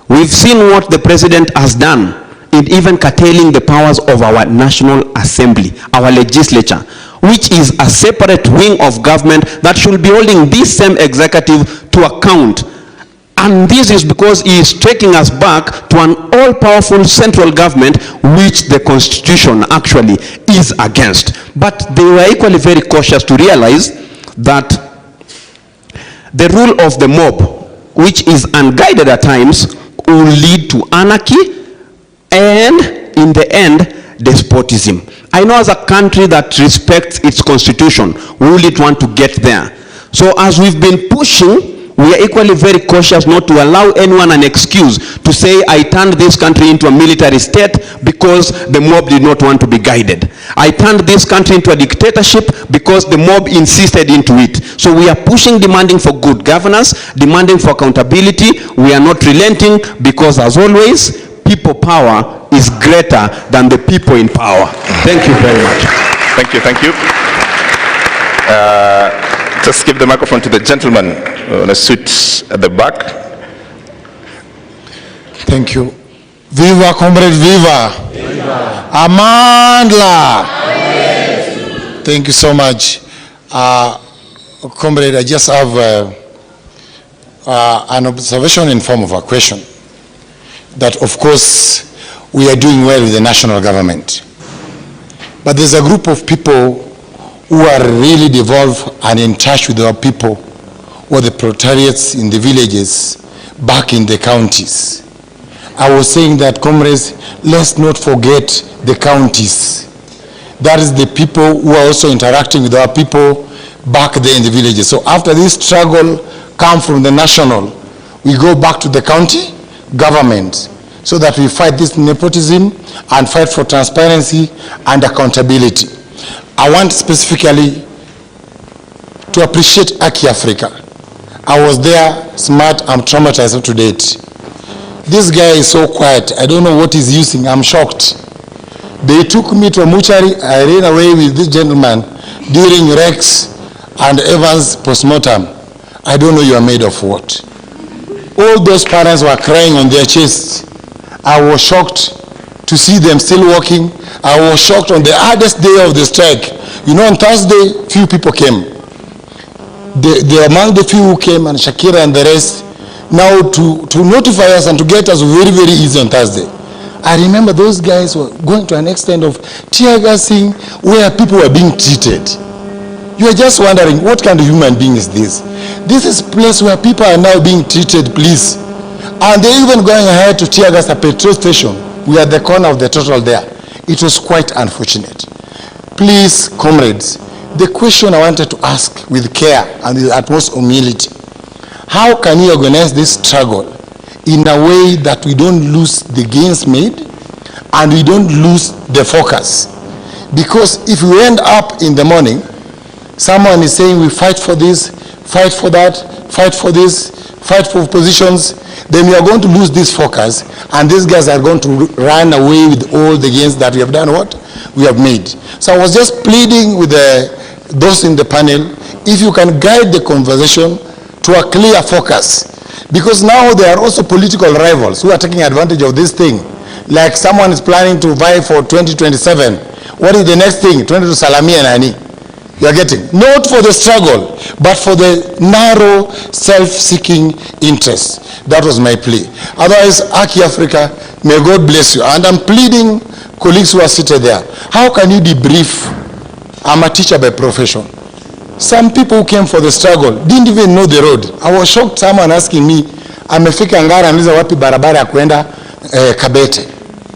We've seen what the president has done in even curtailing the powers of our National Assembly, our legislature, which is a separate wing of government that should be holding this same executive to account. And this is because he is taking us back to an all-powerful central government which the Constitution actually is against. But they were equally very cautious to realize that the rule of the mob, which is unguided at times, will lead to anarchy and, in the end, despotism. I know as a country that respects its constitution, we really want to get there. So as we've been pushing, we are equally very cautious not to allow anyone an excuse to say, I turned this country into a military state because the mob did not want to be guided. I turned this country into a dictatorship because the mob insisted into it. So we are pushing, demanding for good governance, demanding for accountability. We are not relenting because, as always, people power is greater than the people in power. Thank you very much.
Thank you, thank you. Just give the microphone to the gentleman in a suit at the back.
Thank you. Viva, comrade, viva. Viva. Amandla. Yes. Thank you so much. Comrade, I just have an observation in form of a question. That, of course, we are doing well with the national government. But there's a group of people who are really devolved and in touch with our people, or the proletariats in the villages, back in the counties. I was saying that, comrades, let's not forget the counties. That is the people who are also interacting with our people back there in the villages. So after this struggle come from the national, we go back to the county government so that we fight this nepotism and fight for transparency and accountability. I want specifically to appreciate Aki Africa. I was there, smart, I'm traumatized up to date. This guy is so quiet, I don't know what he's using, I'm shocked. They took me to a mortuary, I ran away with this gentleman during Rex and Evans postmortem. I don't know you are made of what. All those parents were crying on their chests. I was shocked to see them still walking. I was shocked on the hardest day of the strike. You know, on Thursday, few people came. Among the few who came, and Shakira and the rest, now to notify us and to get us very, very easy on Thursday. I remember those guys were going to an extent of tear gassing where people were being treated. You are just wondering, what kind of human being is this? This is a place where people are now being treated, please. And they're even going ahead to tear gas a petrol station. We are at the corner of the total there. It was quite unfortunate. Please, comrades, the question I wanted to ask with care and with utmost humility, how can we organize this struggle in a way that we don't lose the gains made and we don't lose the focus? Because if we end up in the morning, someone is saying we fight for this, fight for that, fight for this, fight for positions, then we are going to lose this focus, and these guys are going to run away with all the gains that we have done, what we have made. So I was just pleading with those in the panel, if you can guide the conversation to a clear focus, because now there are also political rivals who are taking advantage of this thing. Like someone is planning to vie for 2027. What is the next thing? 20 to Salami and Ani. You are getting, not for the struggle, but for the narrow, self-seeking interest. That was my plea. Otherwise, Aki Africa, may God bless you. And I'm pleading, colleagues who are seated there, how can you debrief? I'm a teacher by profession. Some people who came for the struggle didn't even know the road. I was shocked, someone asking me, amefika Ngara anauliza wapi barabara ya kwenda Kabete.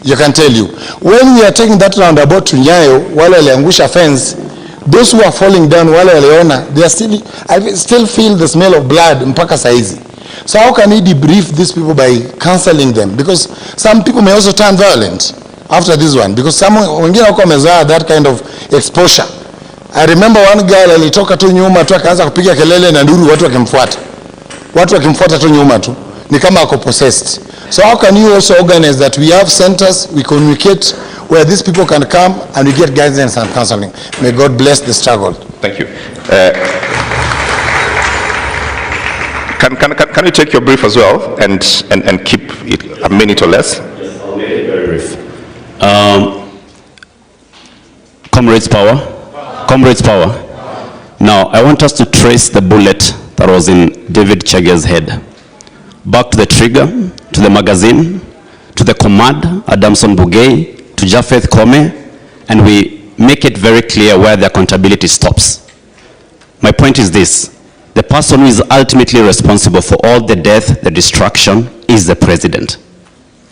You can tell you. When we are taking that roundabout to Nyayo, wale waliangusha fence, those who are falling down, wale waliona, they are still, I still feel the smell of blood mpaka saizi. So how can we debrief these people by counseling them? Because some people may also turn violent after this one, because some wengine wako wamezoea that kind of exposure. I remember one girl alitoka tu nyuma tu akaanza kupiga kelele na nduru, watu wakimfuata. Watu wakimfuata tu nyuma tu, ni kama ako possessed. So how can you also organize that we have centers, we communicate where these people can come and we get guidance and counseling? May God bless the struggle.
Thank you. Can you take your brief as well and keep it a minute or less?
Yes, I'll make it very brief. Comrades power. Comrades power. Now, I want us to trace the bullet that was in David Chege's head. Back to the trigger, to the magazine, to the command, Adamson Bugay, to Japheth Kome, and we make it very clear where the accountability stops. My point is this: the person who is ultimately responsible for all the death, the destruction, is the president.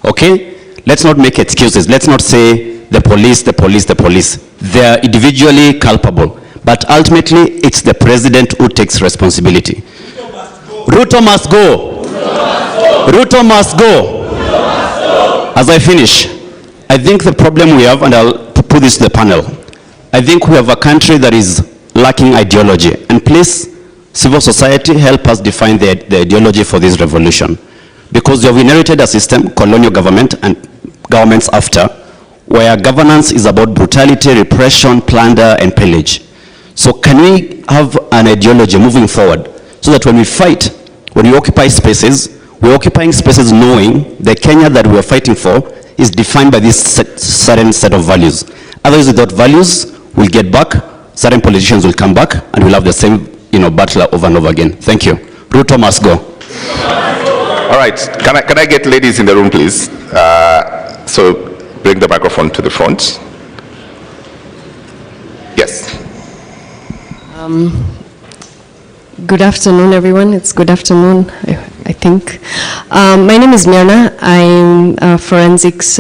Okay? Let's not make excuses. Let's not say the police, the police, the police. They are individually culpable, but ultimately it's the president who takes responsibility. Ruto must go. Ruto must go. As I finish, I think the problem we have, and I'll put this to the panel, I think we have a country that is lacking ideology. And please, civil society, help us define the ideology for this revolution. Because we have inherited a system, colonial government and governments after, where governance is about brutality, repression, plunder, and pillage. So can we have an ideology moving forward so that when we fight, when we occupy spaces, we're occupying spaces knowing the Kenya that we're fighting for is defined by this certain set of values. Otherwise, without values, we'll get back, certain politicians will come back, and we'll have the same battle over and over again. Thank you. Ruto must go.
All right, can I get ladies in the room, please? So bring the microphone to the front. Yes.
Good afternoon, everyone. It's good afternoon, I think. My name is Miana. I'm a forensics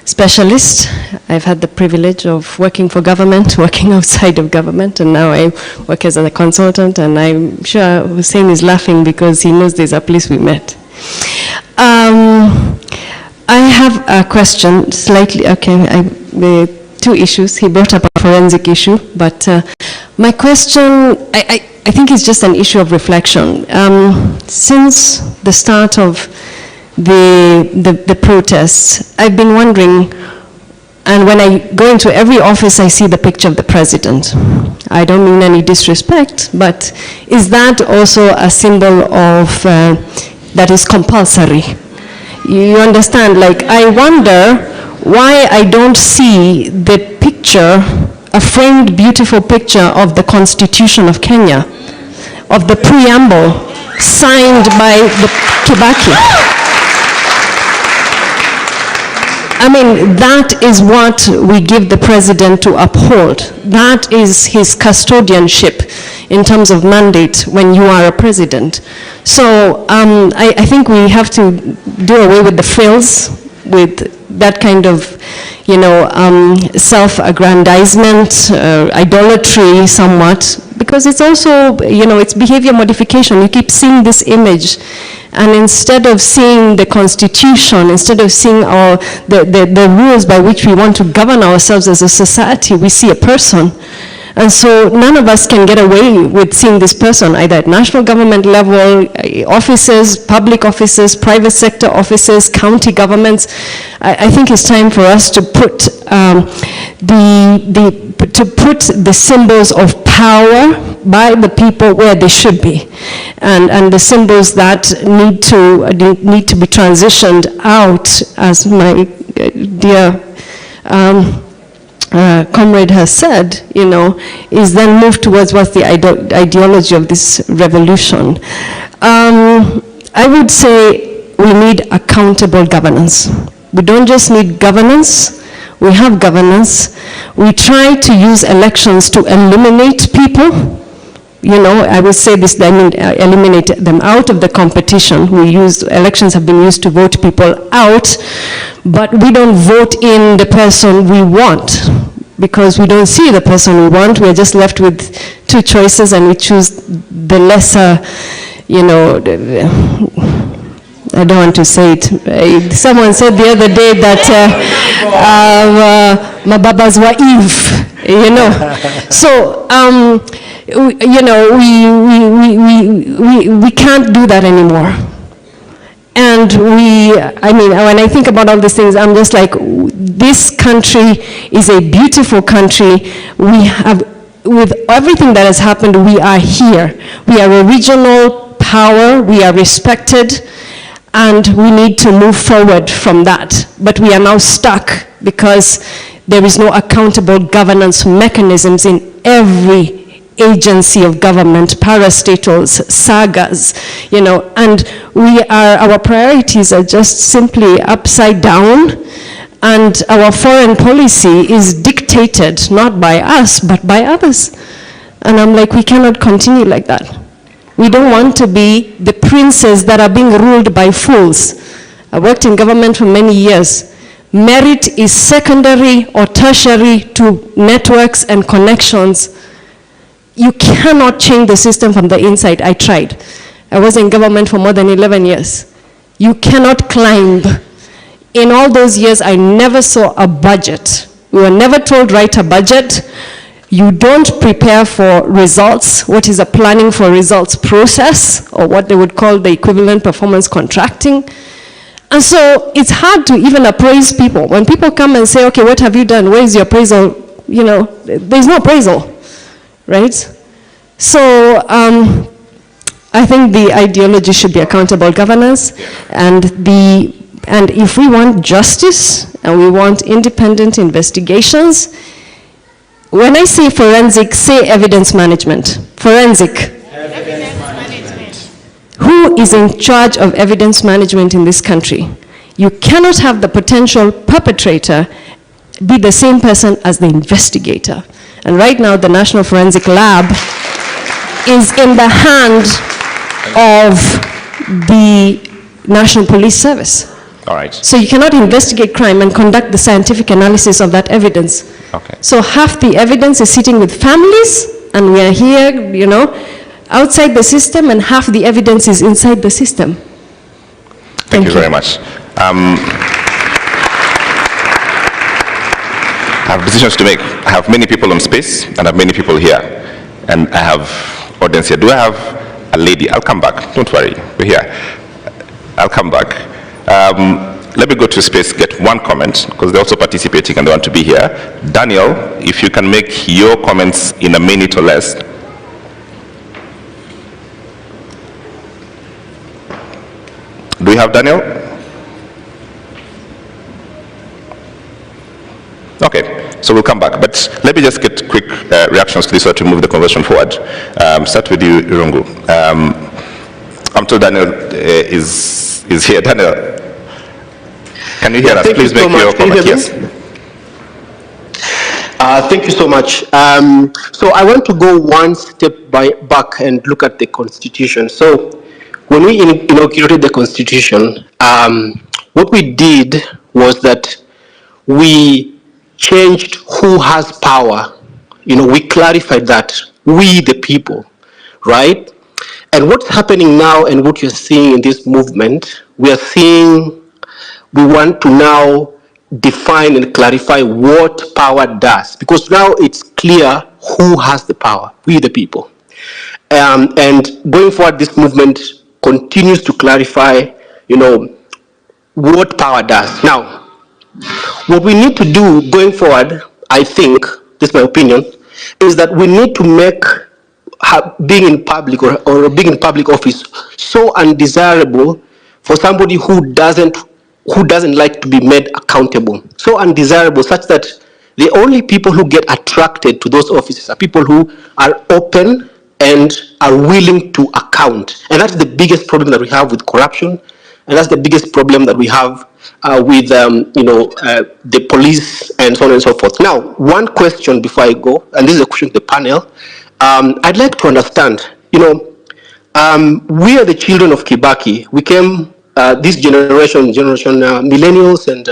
specialist. I've had the privilege of working for government, working outside of government, and now I work as a consultant, and I'm sure Hussein is laughing because he knows there's a place we met. I have a question, slightly, okay, two issues. He brought up a forensic issue, but my question, I think it's just an issue of reflection. Since the start of the protests, I've been wondering, and when I go into every office, I see the picture of the president. I don't mean any disrespect, but is that also a symbol of, that is compulsory? You understand, like, I wonder why I don't see the picture, a framed beautiful picture of the Constitution of Kenya, of the preamble signed by the Kibaki. I mean, that is what we give the president to uphold. That is his custodianship in terms of mandate when you are a president. So I think we have to do away with the frills, with that kind of, self-aggrandizement, idolatry somewhat, because it's also, it's behavior modification. You keep seeing this image, and instead of seeing the Constitution, instead of seeing the rules by which we want to govern ourselves as a society, we see a person. And so none of us can get away with seeing this person, either at national government level, offices, public offices, private sector offices, county governments. I think it's time for us to put the symbols of power by the people where they should be, and the symbols that need to be transitioned out, as my dear comrade has said, is then moved towards what's the ideology of this revolution. I would say we need accountable governance. We don't just need governance, we have governance. We try to use elections to eliminate people. I would say this, I mean, eliminate them out of the competition. Elections have been used to vote people out, but we don't vote in the person we want, because we don't see the person we want. We're just left with two choices, and we choose the lesser, I don't want to say it. Someone said the other day that mababas wa Eve, So, we can't do that anymore. And when I think about all these things, I'm just like, this country is a beautiful country. We have, with everything that has happened, we are here. We are a regional power, we are respected, and we need to move forward from that. But we are now stuck because there is no accountable governance mechanisms in every agency of government, parastatals, sagas, and our priorities are just simply upside down, and our foreign policy is dictated not by us, but by others. And I'm like, we cannot continue like that. We don't want to be the princes that are being ruled by fools. I worked in government for many years. Merit is secondary or tertiary to networks and connections. You cannot change the system from the inside. I tried. I was in government for more than 11 years. You cannot climb. In all those years, I never saw a budget. We were never told, write a budget. You don't prepare for results, what is a planning for results process, or what they would call the equivalent performance contracting. And so it's hard to even appraise people. When people come and say, okay, what have you done? Where is your appraisal? There's no appraisal, right? So I think the ideology should be accountable governance, and if we want justice and we want independent investigations, when I say forensic, say evidence management. Forensic. Evidence management. Who is in charge of evidence management in this country? You cannot have the potential perpetrator be the same person as the investigator. And right now, the National Forensic Lab is in the hand of the National Police Service.
All right.
So you cannot investigate crime and conduct the scientific analysis of that evidence.
Okay.
So half the evidence is sitting with families, and we are here, outside the system, and half the evidence is inside the system.
Thank you very much. I have decisions to make. I have many people on space, and I have many people here. And I have audience here. Do I have a lady? I'll come back. Don't worry. We're here. I'll come back. Let me go to space, get one comment, because they're also participating and they want to be here. Daniel, if you can make your comments in a minute or less. Do we have Daniel? Okay, so we'll come back, but let me just get quick reactions to this so to move the conversation forward. Start with you, Irungu. I'm told Daniel is here. Daniel, can you hear us? Please make your comment. Yes.
Thank you so much. So I want to go one step back and look at the Constitution. So when we inaugurated the Constitution, what we did was that we changed who has power. We clarified that, we the people, right? And what's happening now and what you're seeing in this movement, we want to now define and clarify what power does, because now it's clear who has the power, we the people. And going forward, this movement continues to clarify, what power does. Now, what we need to do going forward, I think, this is my opinion, is that we need to make being in public or being in public office so undesirable for somebody who doesn't like to be made accountable. So undesirable such that the only people who get attracted to those offices are people who are open and are willing to account. And that's the biggest problem that we have with corruption. And that's the biggest problem that we have with the police and so on and so forth. Now, one question before I go, and this is a question to the panel. I'd like to understand, we are the children of Kibaki. We came, this generation millennials and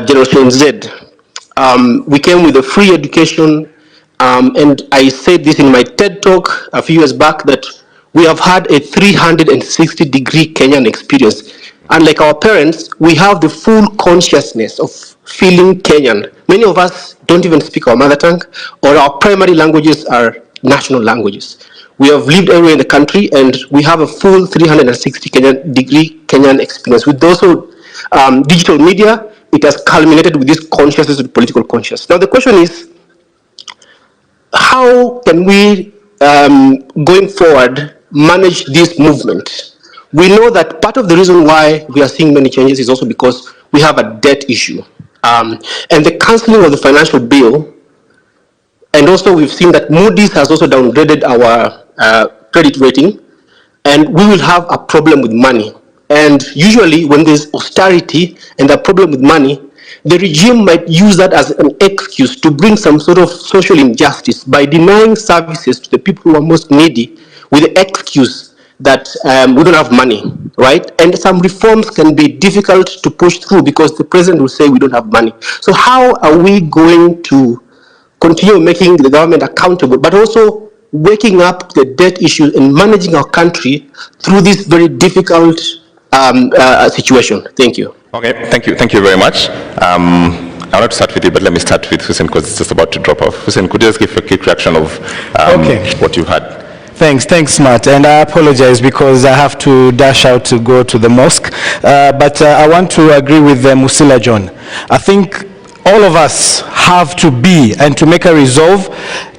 Generation Z. We came with a free education, and I said this in my TED talk a few years back that we have had a 360-degree Kenyan experience. Unlike our parents, we have the full consciousness of feeling Kenyan. Many of us don't even speak our mother tongue, or our primary languages are national languages. We have lived everywhere in the country, and we have a full 360-degree Kenyan experience. With also digital media, it has culminated with this consciousness of political consciousness. Now the question is, how can we, going forward, manage this movement? We know that part of the reason why we are seeing many changes is also because we have a debt issue. And the cancelling of the financial bill, and also we've seen that Moody's has also downgraded our credit rating, and we will have a problem with money. And usually when there's austerity and a problem with money, the regime might use that as an excuse to bring some sort of social injustice by denying services to the people who are most needy with the excuse that we don't have money, right? And some reforms can be difficult to push through because the president will say we don't have money. So how are we going to continue making the government accountable, but also waking up the debt issues and managing our country through this very difficult situation? Thank you.
Okay, thank you very much. I want to start with you, but let me start with Hussein because it's just about to drop off. Hussein, could you just give a quick reaction of what you had?
Thanks, Matt. And I apologize because I have to dash out to go to the mosque. But I want to agree with Musila John. I think all of us have to be and to make a resolve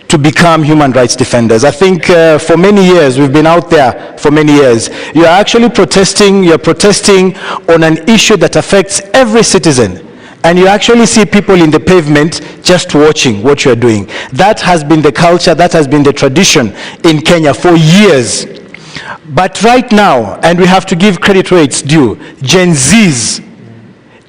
to become human rights defenders. I think for many years, we've been out there for many years. You're actually protesting on an issue that affects every citizen. And you actually see people in the pavement just watching what you're doing. That has been the culture, that has been the tradition in Kenya for years. But right now, and we have to give credit where it's due, Gen Zs,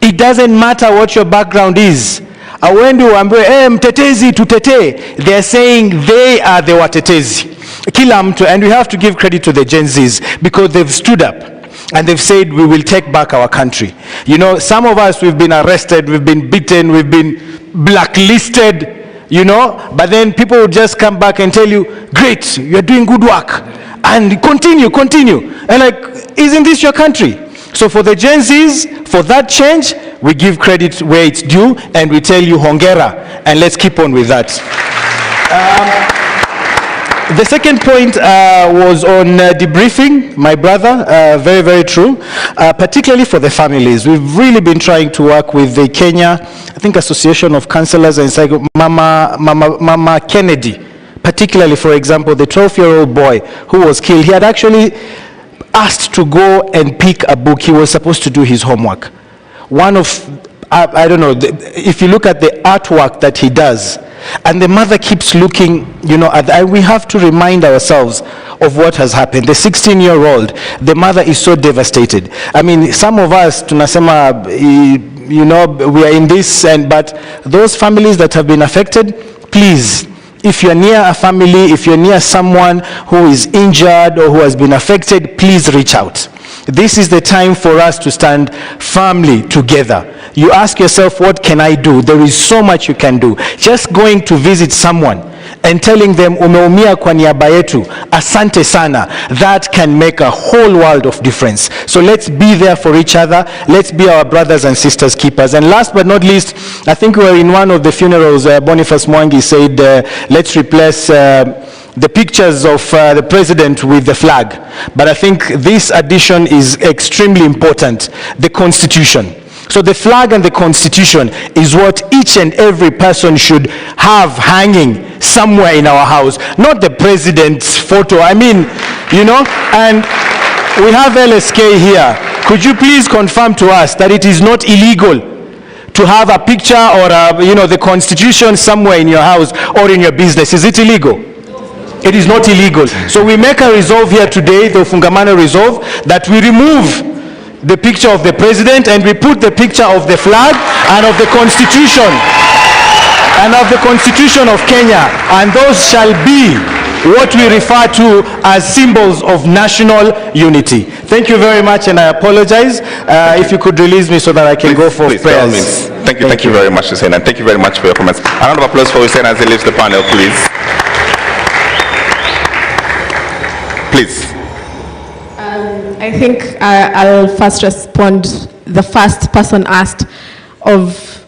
it doesn't matter what your background is. Mtetezi tutete, they're saying they are the watetezi. Kila mtu, and we have to give credit to the Gen Zs because they've stood up. And they've said, we will take back our country. You know, some of us, we've been arrested, we've been beaten, we've been blacklisted, you know, but then people will just come back and tell you, great, you're doing good work, and continue. And like, isn't this your country? So for the Gen Zs, for that change, we give credit where it's due, and we tell you hongera, and let's keep on with that. The second point was on debriefing, my brother, very, very true, particularly for the families. We've really been trying to work with the Kenya, I think, Association of Counselors and Mama Kennedy, particularly, for example, the 12-year-old boy who was killed. He had actually asked to go and pick a book. He was supposed to do his homework. One of I don't know, if you look at the artwork that he does, and the mother keeps looking, and we have to remind ourselves of what has happened. The 16-year-old, the mother is so devastated. I mean, some of us, tunasema, we are in this, but those families that have been affected, please, if you're near a family, if you're near someone who is injured or who has been affected, please reach out. This is the time for us to stand firmly together. You ask yourself, what can I do? There is so much you can do. Just going to visit someone and telling them, umeumia kwa niaba yetu, asante sana, that can make a whole world of difference. So let's be there for each other. Let's be our brothers and sisters keepers. And last but not least, I think we were in one of the funerals, Boniface Mwangi said, let's replace the pictures of the president with the flag. But I think this addition is extremely important, the Constitution. So the flag and the Constitution is what each and every person should have hanging somewhere in our house, not the president's photo. I mean, and we have LSK here. Could you please confirm to us that it is not illegal to have a picture or the Constitution somewhere in your house or in your business? Is it illegal? It is not illegal. So we make a resolve here today, the Fungamano resolve, that we remove the picture of the president and we put the picture of the flag and of the Constitution of Kenya, and those shall be what we refer to as symbols of national unity. Thank you very much, and I apologize. If you could release me so that I can go for prayers.
Thank you very much, Hussein, and thank you very much for your comments. A round of applause for Hussein as he leaves the panel, please. Please.
I think I'll first respond. The first person asked of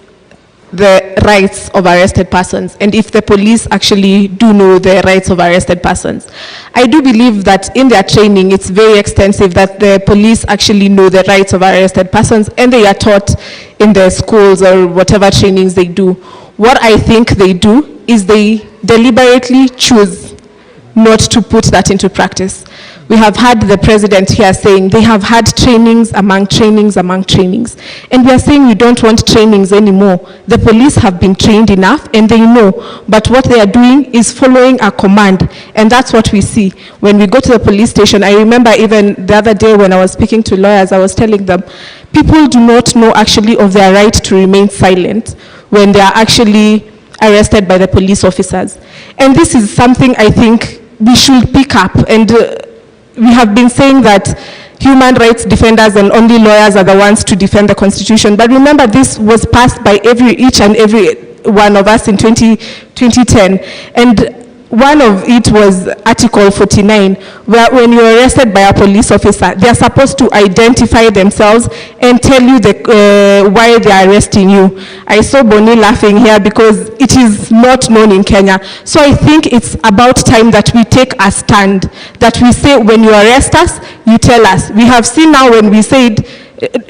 the rights of arrested persons and if the police actually do know the rights of arrested persons. I do believe that in their training it's very extensive, that the police actually know the rights of arrested persons and they are taught in their schools or whatever trainings they do. What I think they do is they deliberately choose not to put that into practice. We have had the president here saying they have had trainings among trainings among trainings. And we are saying we don't want trainings anymore. The police have been trained enough and they know. But what they are doing is following a command. And that's what we see. When we go to the police station, I remember even the other day when I was speaking to lawyers, I was telling them, people do not know actually of their right to remain silent when they are actually arrested by the police officers. And this is something I think we should pick up. And we have been saying that human rights defenders and only lawyers are the ones to defend the Constitution. But remember, this was passed by each and every one of us in 2010. And one of it was Article 49, where when you're arrested by a police officer, they're supposed to identify themselves and tell you why they are arresting you. I saw Bonnie laughing here because it is not known in Kenya. So I think it's about time that we take a stand, that we say when you arrest us, you tell us. We have seen now when we said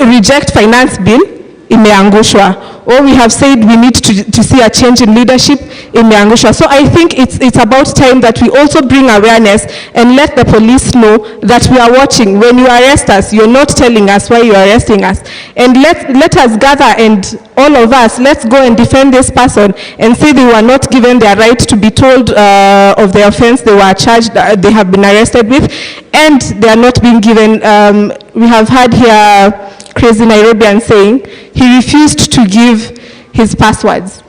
reject finance bill, imeangushwa. Or we have said we need to see a change in leadership in Myangushwa. So I think it's about time that we also bring awareness and let the police know that we are watching. When you arrest us, you're not telling us why you're arresting us. And let us gather, and all of us, let's go and defend this person and say they were not given their right to be told of the offense they were charged, they have been arrested with, and they are not being given, we have had here Crazy Nairobian saying he refused to give his passwords.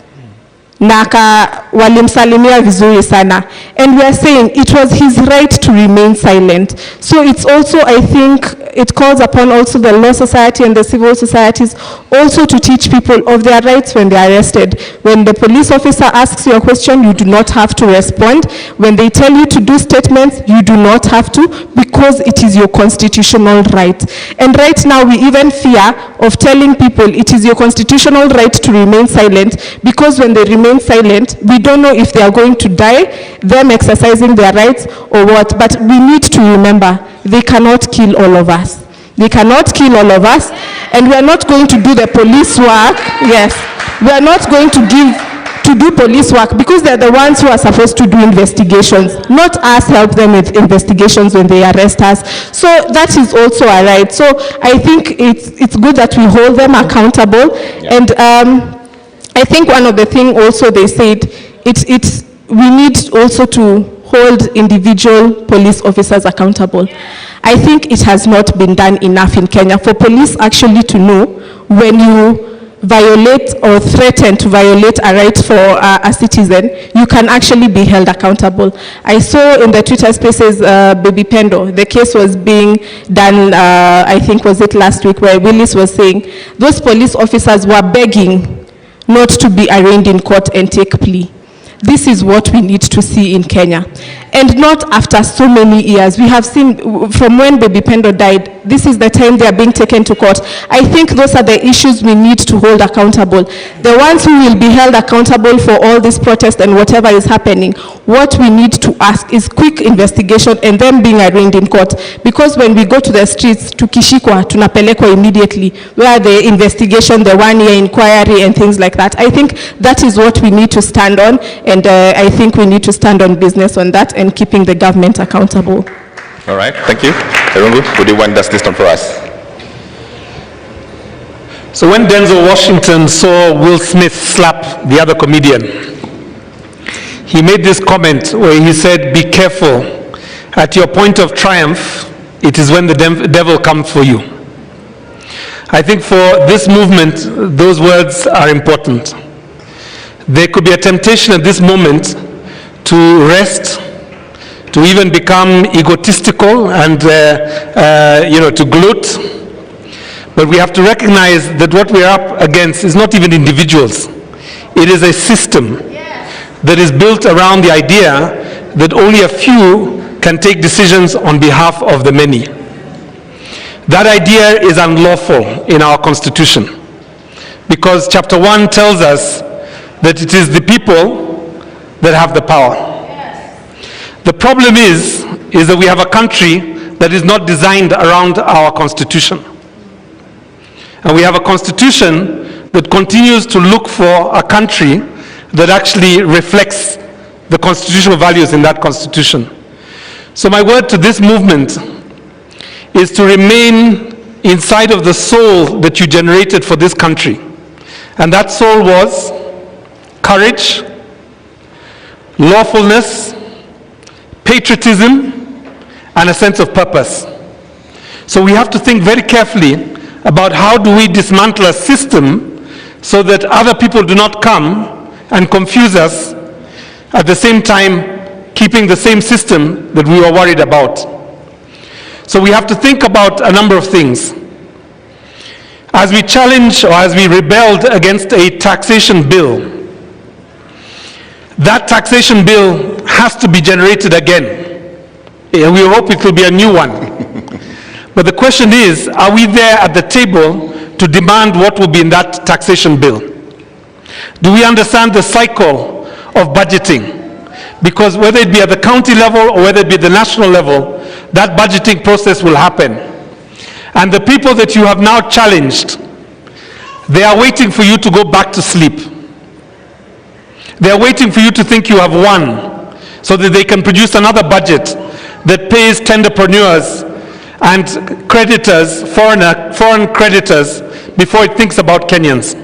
Naka walimsalimia vizuri sana. And we are saying it was his right to remain silent. So it's also, I think, it calls upon also the law society and the civil societies also to teach people of their rights when they are arrested. When the police officer asks you a question, you do not have to respond. When they tell you to do statements, you do not have to, because it is your constitutional right. And right now we even fear of telling people it is your constitutional right to remain silent, because when they remain silent, we don't know if they are going to die, them exercising their rights or what. But we need to remember, they cannot kill all of us. They cannot kill all of us, and we are not going to do the police work. Yes, we are not going to give to do police work because they're the ones who are supposed to do investigations, not us help them with investigations when they arrest us. So that is also a right. So I think it's good that we hold them accountable. Yeah. And I think one of the things also they said, we need also to hold individual police officers accountable. I think it has not been done enough in Kenya for police actually to know when you violate or threaten to violate a right for a citizen, you can actually be held accountable. I saw in the Twitter spaces, Baby Pendo, the case was being done, I think was it last week, where Willis was saying those police officers were begging not to be arraigned in court and take plea. This is what we need to see in Kenya. And not after so many years. We have seen from when Baby Pendo died, this is the time they are being taken to court. I think those are the issues we need to hold accountable. The ones who will be held accountable for all this protest and whatever is happening, what we need to ask is quick investigation and them being arraigned in court. Because when we go to the streets, tukishikwa, tunapelekwa immediately, where the investigation, the 1-year inquiry and things like that. I think that is what we need to stand on. And I think we need to stand on business on that and keeping the government accountable.
All right, thank you. Erungu, would you wind this one for us?
So when Denzel Washington saw Will Smith slap the other comedian, he made this comment where he said, "Be careful. At your point of triumph, it is when the devil comes for you." I think for this movement, those words are important. There could be a temptation at this moment to rest, to even become egotistical and to gloat. But we have to recognize that what we are up against is not even individuals. It is a system that is built around the idea that only a few can take decisions on behalf of the many. That idea is unlawful in our Constitution because Chapter 1 tells us that it is the people that have the power. The problem is that we have a country that is not designed around our Constitution. And we have a Constitution that continues to look for a country that actually reflects the constitutional values in that Constitution. So my word to this movement is to remain inside of the soul that you generated for this country. And that soul was courage, lawfulness, patriotism, and a sense of purpose. So we have to think very carefully about how do we dismantle a system so that other people do not come and confuse us, at the same time keeping the same system that we were worried about. So we have to think about a number of things. As we challenge or as we rebelled against a taxation bill, that taxation bill has to be generated again. And we hope it will be a new one. But the question is, are we there at the table to demand what will be in that taxation bill? Do we understand the cycle of budgeting? Because whether it be at the county level or whether it be at the national level, that budgeting process will happen. And the people that you have now challenged, they are waiting for you to go back to sleep. They are waiting for you to think you have won so that they can produce another budget that pays tenderpreneurs and creditors, foreign creditors, before it thinks about Kenyans.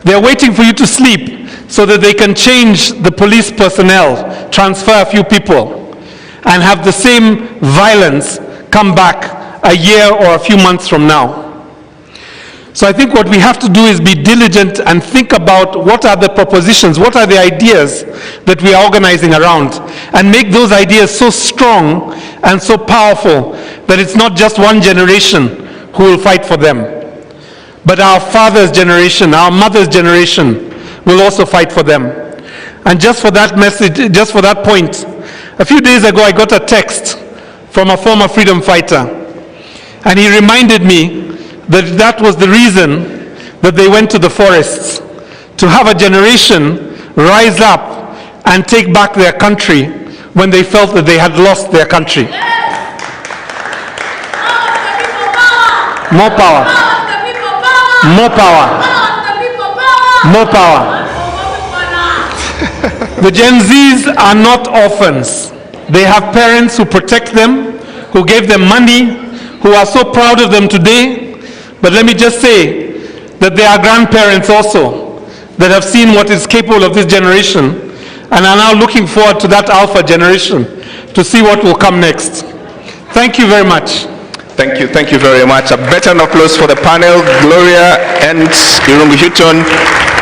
They are waiting for you to sleep so that they can change the police personnel, transfer a few people, and have the same violence come back a year or a few months from now. So I think what we have to do is be diligent and think about what are the propositions, what are the ideas that we are organizing around, and make those ideas so strong and so powerful that it's not just one generation who will fight for them, but our father's generation, our mother's generation will also fight for them. And just for that message, just for that point, a few days ago I got a text from a former freedom fighter, and he reminded me that that was the reason that they went to the forests, to have a generation rise up and take back their country when they felt that they had lost their country. More power. More power. More power. The Gen Zs are not orphans. They have parents who protect them, who gave them money, who are so proud of them today. But let me just say that there are grandparents also that have seen what is capable of this generation and are now looking forward to that alpha generation to see what will come next. Thank you very much.
Thank you very much. A better applause for the panel, Gloria and Irungu Houghton.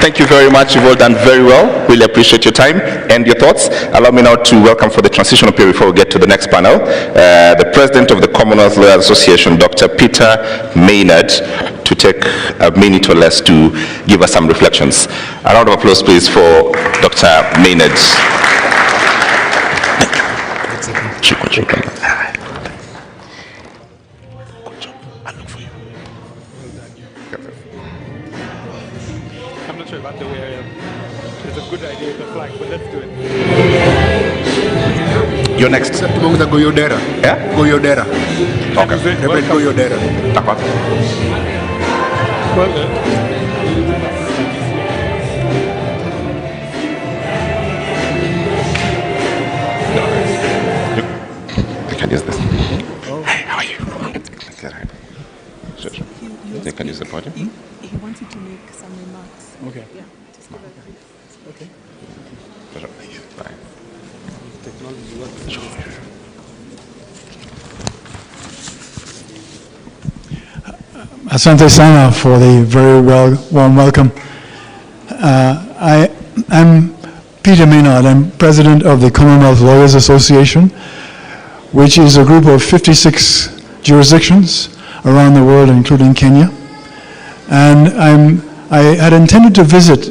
Thank you very much. You've all done very well. Really appreciate your time and your thoughts. Allow me now to welcome for the transitional period before we get to the next panel, the President of the Commonwealth Lawyers Association, Dr. Peter Maynard, to take a minute or less to give us some reflections. A round of applause, please, for Dr. Maynard.
I'm not sure about the way I am. It's a good idea with the flag, but let's do it.
You're next.
Yeah?
Goyodera. Okay.
Goyodera. Well,
I can use this. Hey, how are you? Sure. You can use the podium.
He wanted to make some remarks.
Okay.
Yeah.
Okay.
Bye.
Technology works.
Sure.
Asante sana for the very warm welcome. I'm Peter Maynard. I'm president of the Commonwealth Lawyers Association, which is a group of 56 jurisdictions around the world, including Kenya. And I had intended to visit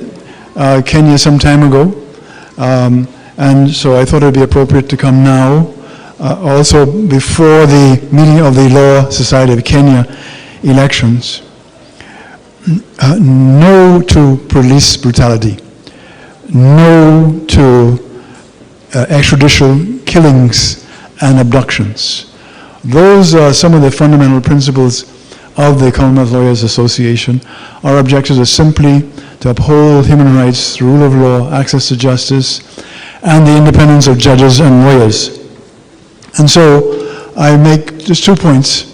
Kenya some time ago, and so I thought it would be appropriate to come now, also before the meeting of the Law Society of Kenya elections. No to police brutality. No to extrajudicial killings and abductions. Those are some of the fundamental principles of the Commonwealth Lawyers Association. Our objectives are simply to uphold human rights, the rule of law, access to justice, and the independence of judges and lawyers. And so I make just 2 points,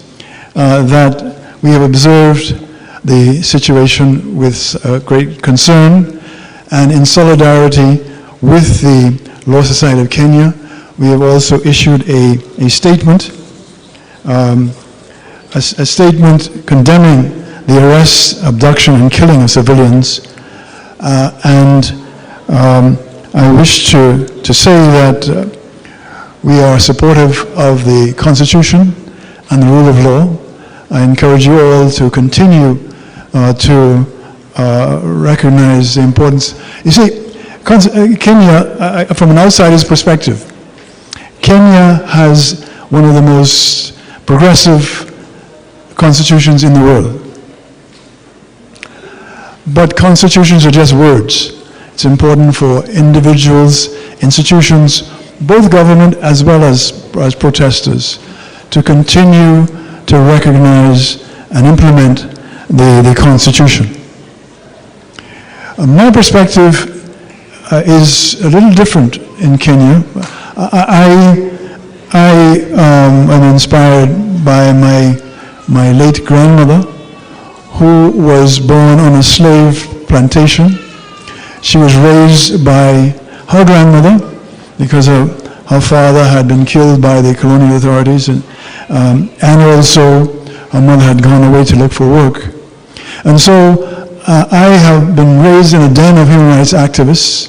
that we have observed the situation with great concern, and in solidarity with the Law Society of Kenya, we have also issued a statement, a statement condemning the arrest, abduction, and killing of civilians. I wish to say that we are supportive of the Constitution and the rule of law. I encourage you all to continue to recognize the importance. You see, Kenya, from an outsider's perspective, Kenya has one of the most progressive constitutions in the world. But constitutions are just words. It's important for individuals, institutions, both government as well as protesters, to continue to recognize and implement the Constitution. My perspective is a little different in Kenya. I am inspired by my late grandmother, who was born on a slave plantation. She was raised by her grandmother because her father had been killed by the colonial authorities, and also her mother had gone away to look for work. And so I have been raised in a den of human rights activists.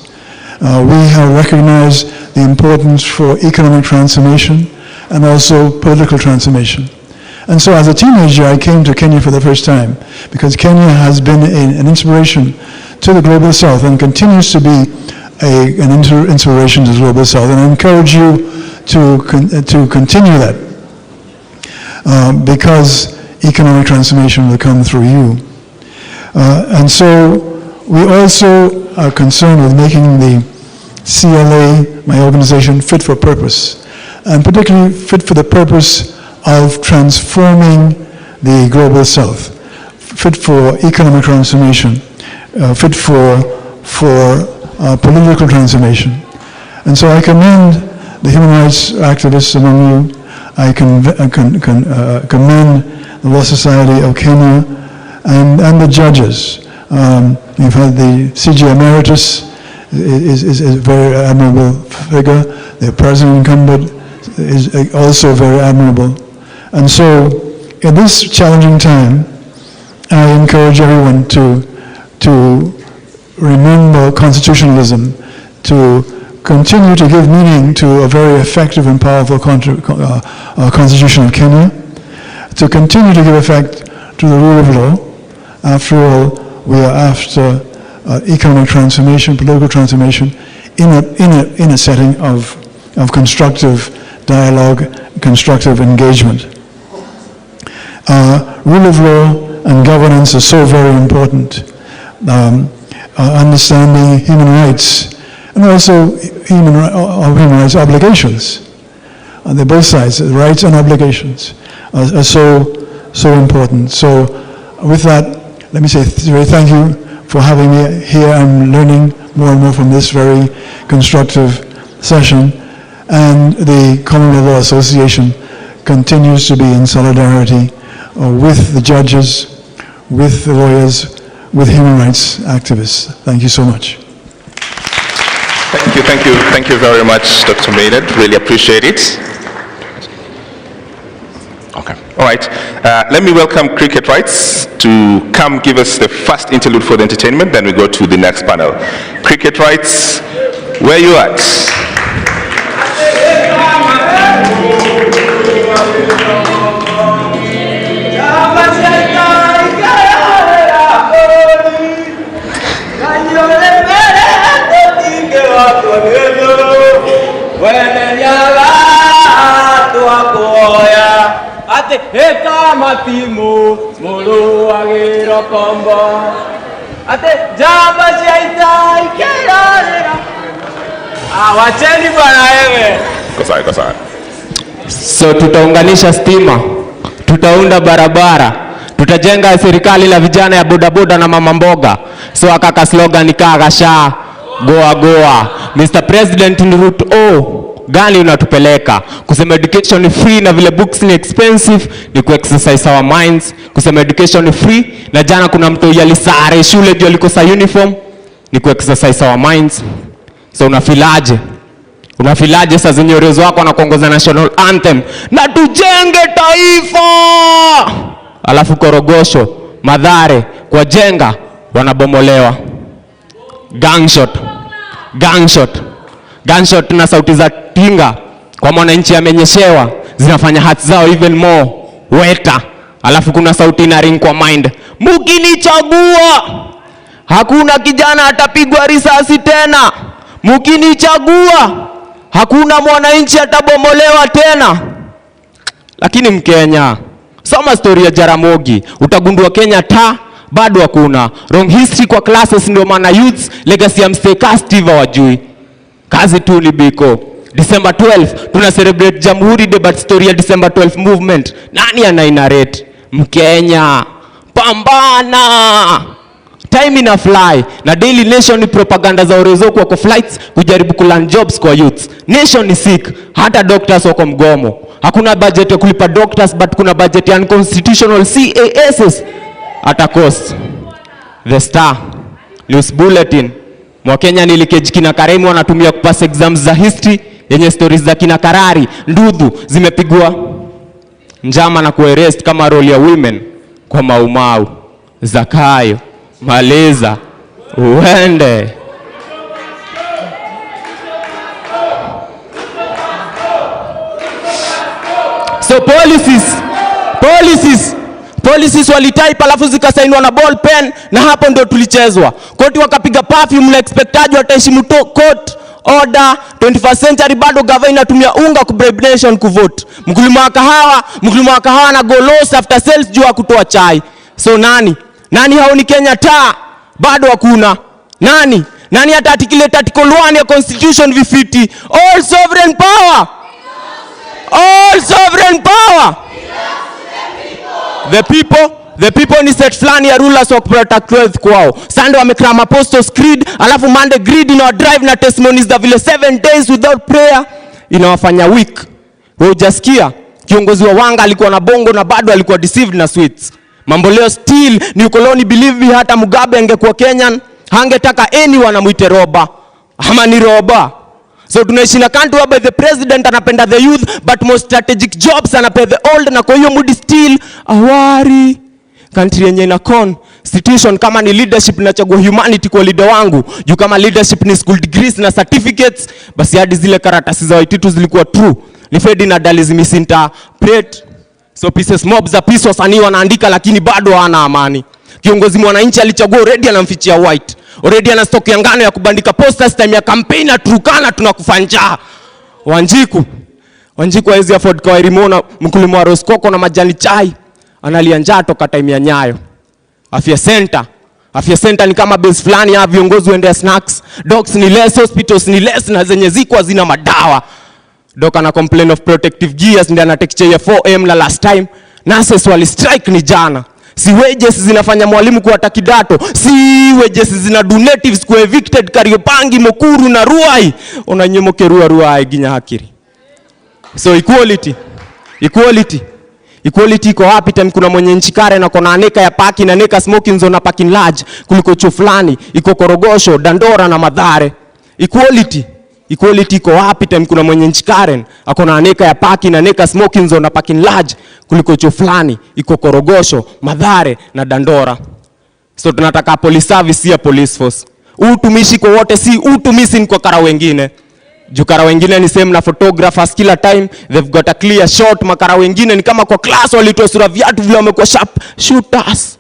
We have recognized the importance for economic transformation and also political transformation. And so as a teenager, I came to Kenya for the first time, because Kenya has been an inspiration to the Global South and continues to be an inspiration to the Global South. And I encourage you to continue that, because economic transformation will come through you. And so we also are concerned with making the CLA, my organization, fit for purpose, and particularly fit for the purpose of transforming the Global South, fit for economic transformation, fit for political transformation. And so I commend the human rights activists among you. I commend the Law Society of Kenya and the judges. You've had the CG Emeritus is a very admirable figure. The President incumbent is also very admirable. And so in this challenging time, I encourage everyone to remember constitutionalism, to continue to give meaning to a very effective and powerful Constitution of Kenya, to continue to give effect to the rule of law. After all, we are after economic transformation, political transformation, in a setting of constructive dialogue, constructive engagement. Rule of law and governance are so very important. Understanding human rights and also human rights obligations. They're both sides, rights and obligations are so important. So with that, let me say thank you for having me here. I'm learning more and more from this very constructive session. And the Commonwealth Law Association continues to be in solidarity with the judges, with the lawyers, with human rights activists. Thank you so much.
Thank you very much, Dr. Maynard. Really appreciate it. Okay, all right. Let me welcome Cricket Rights to come give us the first interlude for the entertainment, then we go to the next panel. Cricket Rights, where you at?
Esta matimu mulu agiro kombo ate jamba shaita ikerarera awacheni bana wewe
Kosa.
So tutaunganisha stima, tutaunda barabara, tutajenga serikali la vijana ya bodaboda na mama mboga. So akaka slogan kagasha goa Mr. President ni Ruto gani unatupeleka? Kusema education ni free na vile books ni expensive ni ku-exercise our minds. Kusema education ni free na jana kuna mtu yalisare shule juu alikosa uniform ni ku-exercise our minds. So unafilaje saa zenye urezo wako na kuongoza national anthem na tujenge taifa, alafu Korogosho, Mathare, kwa jenga wanabomolewa. Gunshot na sauti za tinga kwa mwananchi amenyeshewa zinafanya hati zao even more weta. Alafu kuna sauti na ring kwa mind, mukinichagua hakuna kijana atapigwa risasi tena, mukinichagua hakuna mwananchi atabomolewa tena. Lakini Mkenya, soma story ya Jaramogi, utagundua Kenya bado hakuna wrong history kwa classes. Ndio maana youths legacy ya msteka Steve wajui kazi tu ni biko. December 12 tuna celebrate Jamhuri Day, but story ya December 12 movement nani anainarrate? Mkenya, pambana. Time ina fly na Daily Nation ni propaganda za urezo kwa flights kujaribu kuland jobs kwa youths. Nation ni sick, hata doctors wako mgomo. Hakuna budget ya kulipa doctors, but kuna budget ya unconstitutional CASs at a cost. The Star News Bulletin, Mwakenya nilikeji kina Karemi wanatumia kupass exams za history yenye stories za kina Karari Ndudhu zimepigwa njama na kuarrest kama role ya women kwa Maumau, Zakayo, Maleza, uende. So policies walitype alafu zikasainwa na ball pen, na hapo ndo tulichezwa. Koti wakapiga perfume, na expectaji wataheshimu court order. 21st century bado gava inatumia unga ku bribe nation kuvote. Mkulima wa kahawa na go lost after sales juu kutoa chai. So nani haoni Kenya bado hakuna. Nani hata articulate article 1 ya constitution vifiti? All sovereign power The people ni set flani ya rulers wa protect wealth kwao. Sunday wamekram apostles creed, alafu Monday greed ina drive na testimonies za vile 7 days without prayer inawafanya weak. Wewe hujasikia kiongozi wa Wanga alikuwa na bongo na bado alikuwa deceived na sweets. Mambo leo still ni ukoloni, believe me, hata Mugabe angekuwa Kenyan hangetaka anyone amuite roba ama ni roba. So tunaishi na country where the president anapenda the youth but most strategic jobs anapenda the old, na kwa hiyo mood still awari country yenye ina constitution kama ni leadership nachagua humanity kwa leader wangu. Juu kama leadership ni school degrees na certificates, basi hadi zile karatasi za Waititu zilikuwa true. Ni Fedi na Dali misinterpret. So pieces mob za peace wasanii wanaandika lakini bado hawana amani. Kiongozi mwananchi alichagua already anamfichia white. Already ana stock ya ngano ya kubandika posters time ya campaign na Turkana tunakufa njaa. Wanjiku hawezi afford kwa Rimona mkulima wa roskoko na majani chai. Analia njaa toka time ya Nyayo. Afya center ni kama base fulani ya viongozi waendea snacks. Docs ni less, hospitals ni less na zenye ziko hazina madawa. Doka na complain of protective gears ndio anatekche ya 4M la last time. Nurses wali strike ni jana. Si wages zinafanya mwalimu kuwa takidato. Si wages zina do natives kuwa evicted Kariobangi, Mukuru na Ruai. Unanyemoke Ruai ginya hakiri. So equality iko wapi time kuna mwenye nchi kare na kona aneka ya parking na aneka smoking zone na parking large kuliko chuo fulani iko Korogosho, Dandora na Mathare. Equality iko wapi time kuna mwenye nchi Karen akona aneka ya parking na aneka smoking zone na parking large kuliko chuo fulani iko Korogosho, Mathare na Dandora. So tunataka police service ya police force. Utumishi kwa wote, si utumishi kwa kara wengine. Jukara wengine ni same na photographers kila time they've got a clear shot. Makara wengine ni kama kwa class walitoa sura viatu vile wamekuwa sharp shooters.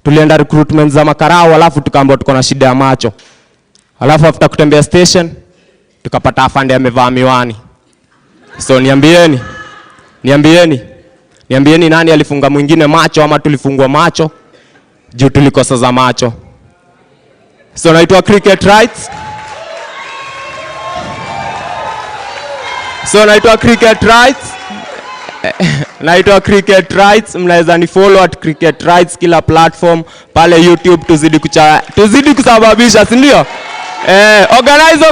Tulienda recruitment za makarao alafu tukaambiwa tuko na shida ya macho. Alafu after kutembea station tukapata afande amevaa miwani. So niambieni nani alifunga mwingine macho ama tulifungwa macho juu tulikosa za macho. So naitwa cricket rights. Naitwa Cricket Rights. Mnaweza ni follow at Cricket Rights kila platform pale YouTube. Tuzidi kusababisha, si ndio? Organize.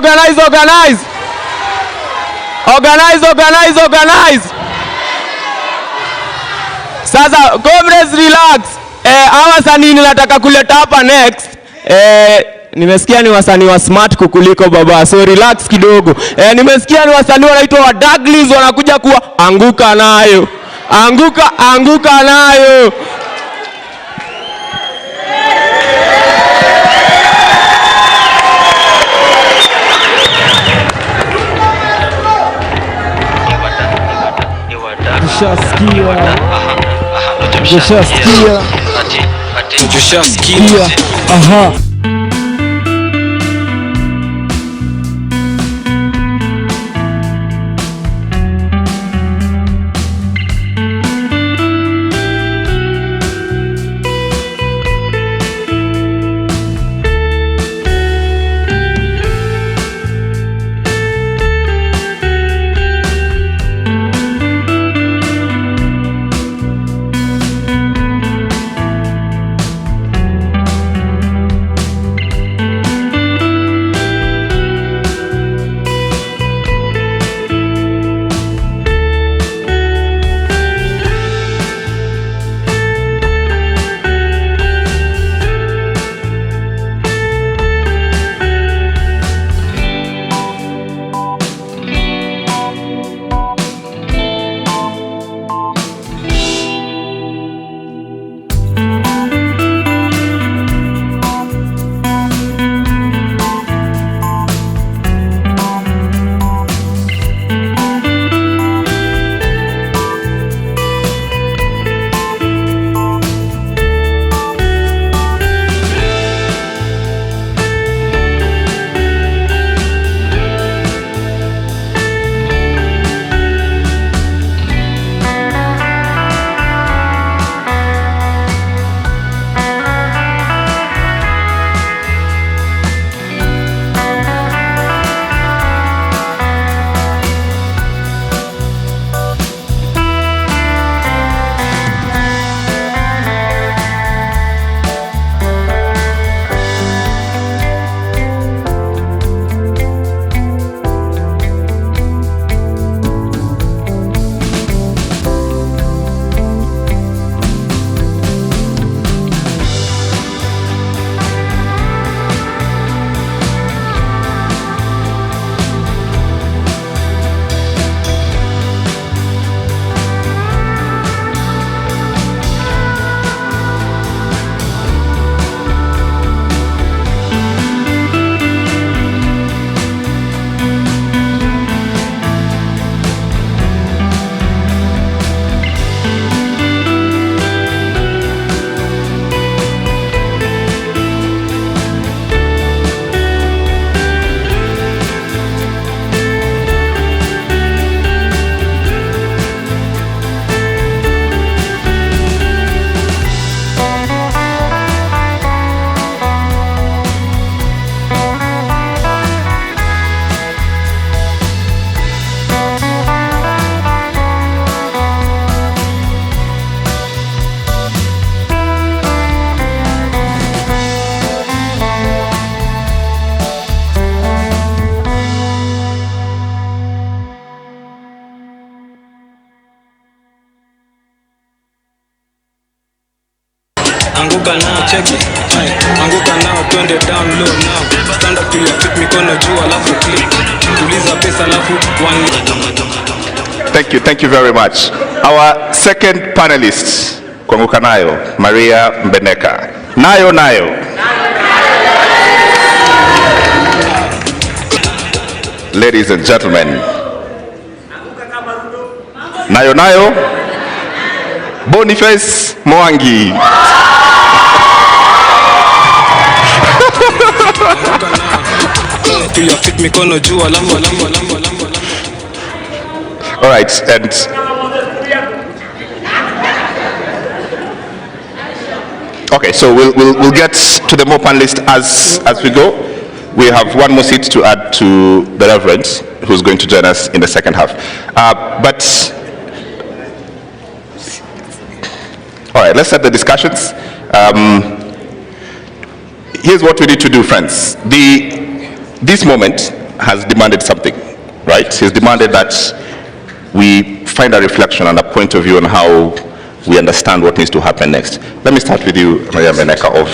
Sasa comrades relax. Hawa wasanii nataka kuleta hapa next. Nimesikia ni wasanii wa smart kukuliko baba, so relax kidogo. Nimesikia ni wasanii wanaitwa wa Douglas wanakuja kuwa anguka nayo. Tushasikia. Aha.
anguka nao, check it. Anguka nao, twende down low now. Stand up to your feet, mikono juu alafu click. Tuliza pesa alafu one.
Thank you very much. Our second panelist, kuanguka nayo, Maria Mbeneka. Nayo. Ladies and gentlemen, nayo, Boniface Mwangi. All right, and okay, so we'll get to the more panelists as we go. We have one more seat to add to the Reverend, who's going to join us in the second half. But all right, let's start the discussions. Here's what we need to do, friends. This moment has demanded something, right? It's demanded that we find a reflection and a point of view on how we understand what needs to happen next. Let me start with you, Maria Meneka, of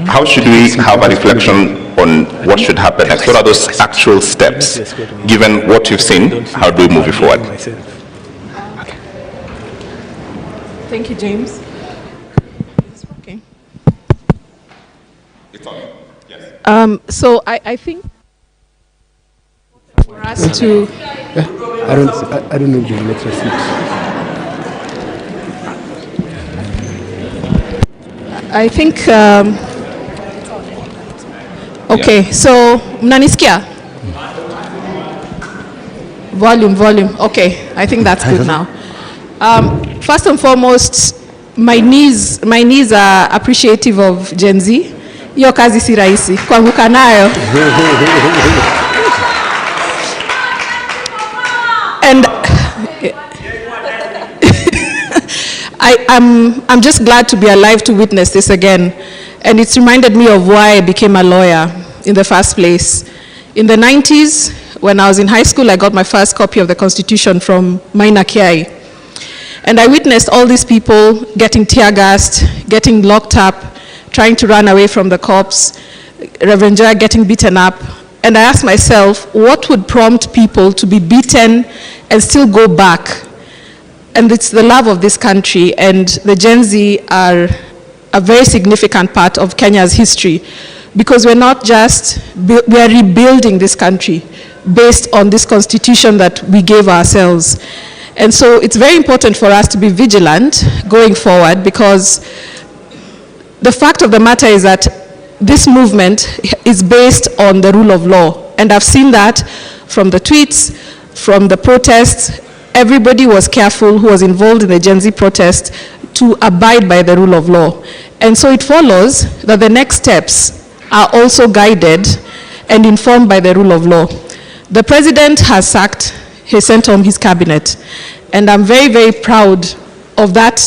how should we have a reflection on what should happen next? What are those actual steps? Given what you've seen, how do we move it forward?
Thank you, James. Okay.
It's on. Yes.
So I think for us to...
I don't know the letter seat.
I think, okay, so, mnanisikia? Volume, okay, I think that's good now. First and foremost, my knees are appreciative of Gen Z. Hiyo kazi si rahisi, kuanguka nayo. And I'm just glad to be alive to witness this again. And it's reminded me of why I became a lawyer in the first place. In the 90s, when I was in high school, I got my first copy of the Constitution from Maina Kiai. And I witnessed all these people getting tear gassed, getting locked up, trying to run away from the cops, Reverend Joya getting beaten up. And I asked myself, what would prompt people to be beaten and still go back? And it's the love of this country, and the Gen Z are a very significant part of Kenya's history, because we're not just, we are rebuilding this country based on this constitution that we gave ourselves. And so it's very important for us to be vigilant going forward, because the fact of the matter is that this movement is based on the rule of law. And I've seen that from the tweets, from the protests. Everybody was careful who was involved in the Gen Z protest to abide by the rule of law. And so it follows that the next steps are also guided and informed by the rule of law. The president has sent home his cabinet. And I'm very, very proud of that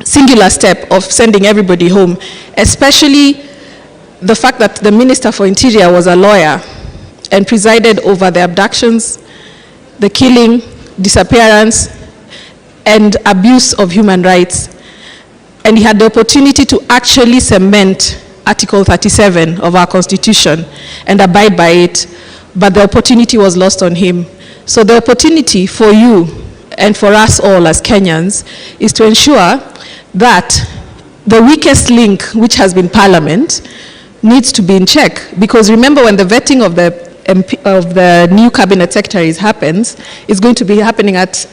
singular step of sending everybody home, especially the fact that the Minister for Interior was a lawyer and presided over the abductions, the killing, disappearance, and abuse of human rights. And he had the opportunity to actually cement Article 37 of our Constitution and abide by it, but the opportunity was lost on him. So the opportunity for you and for us all as Kenyans is to ensure that the weakest link, which has been Parliament, needs to be in check. Because remember, when the vetting of the new cabinet secretaries happens, it's going to be happening at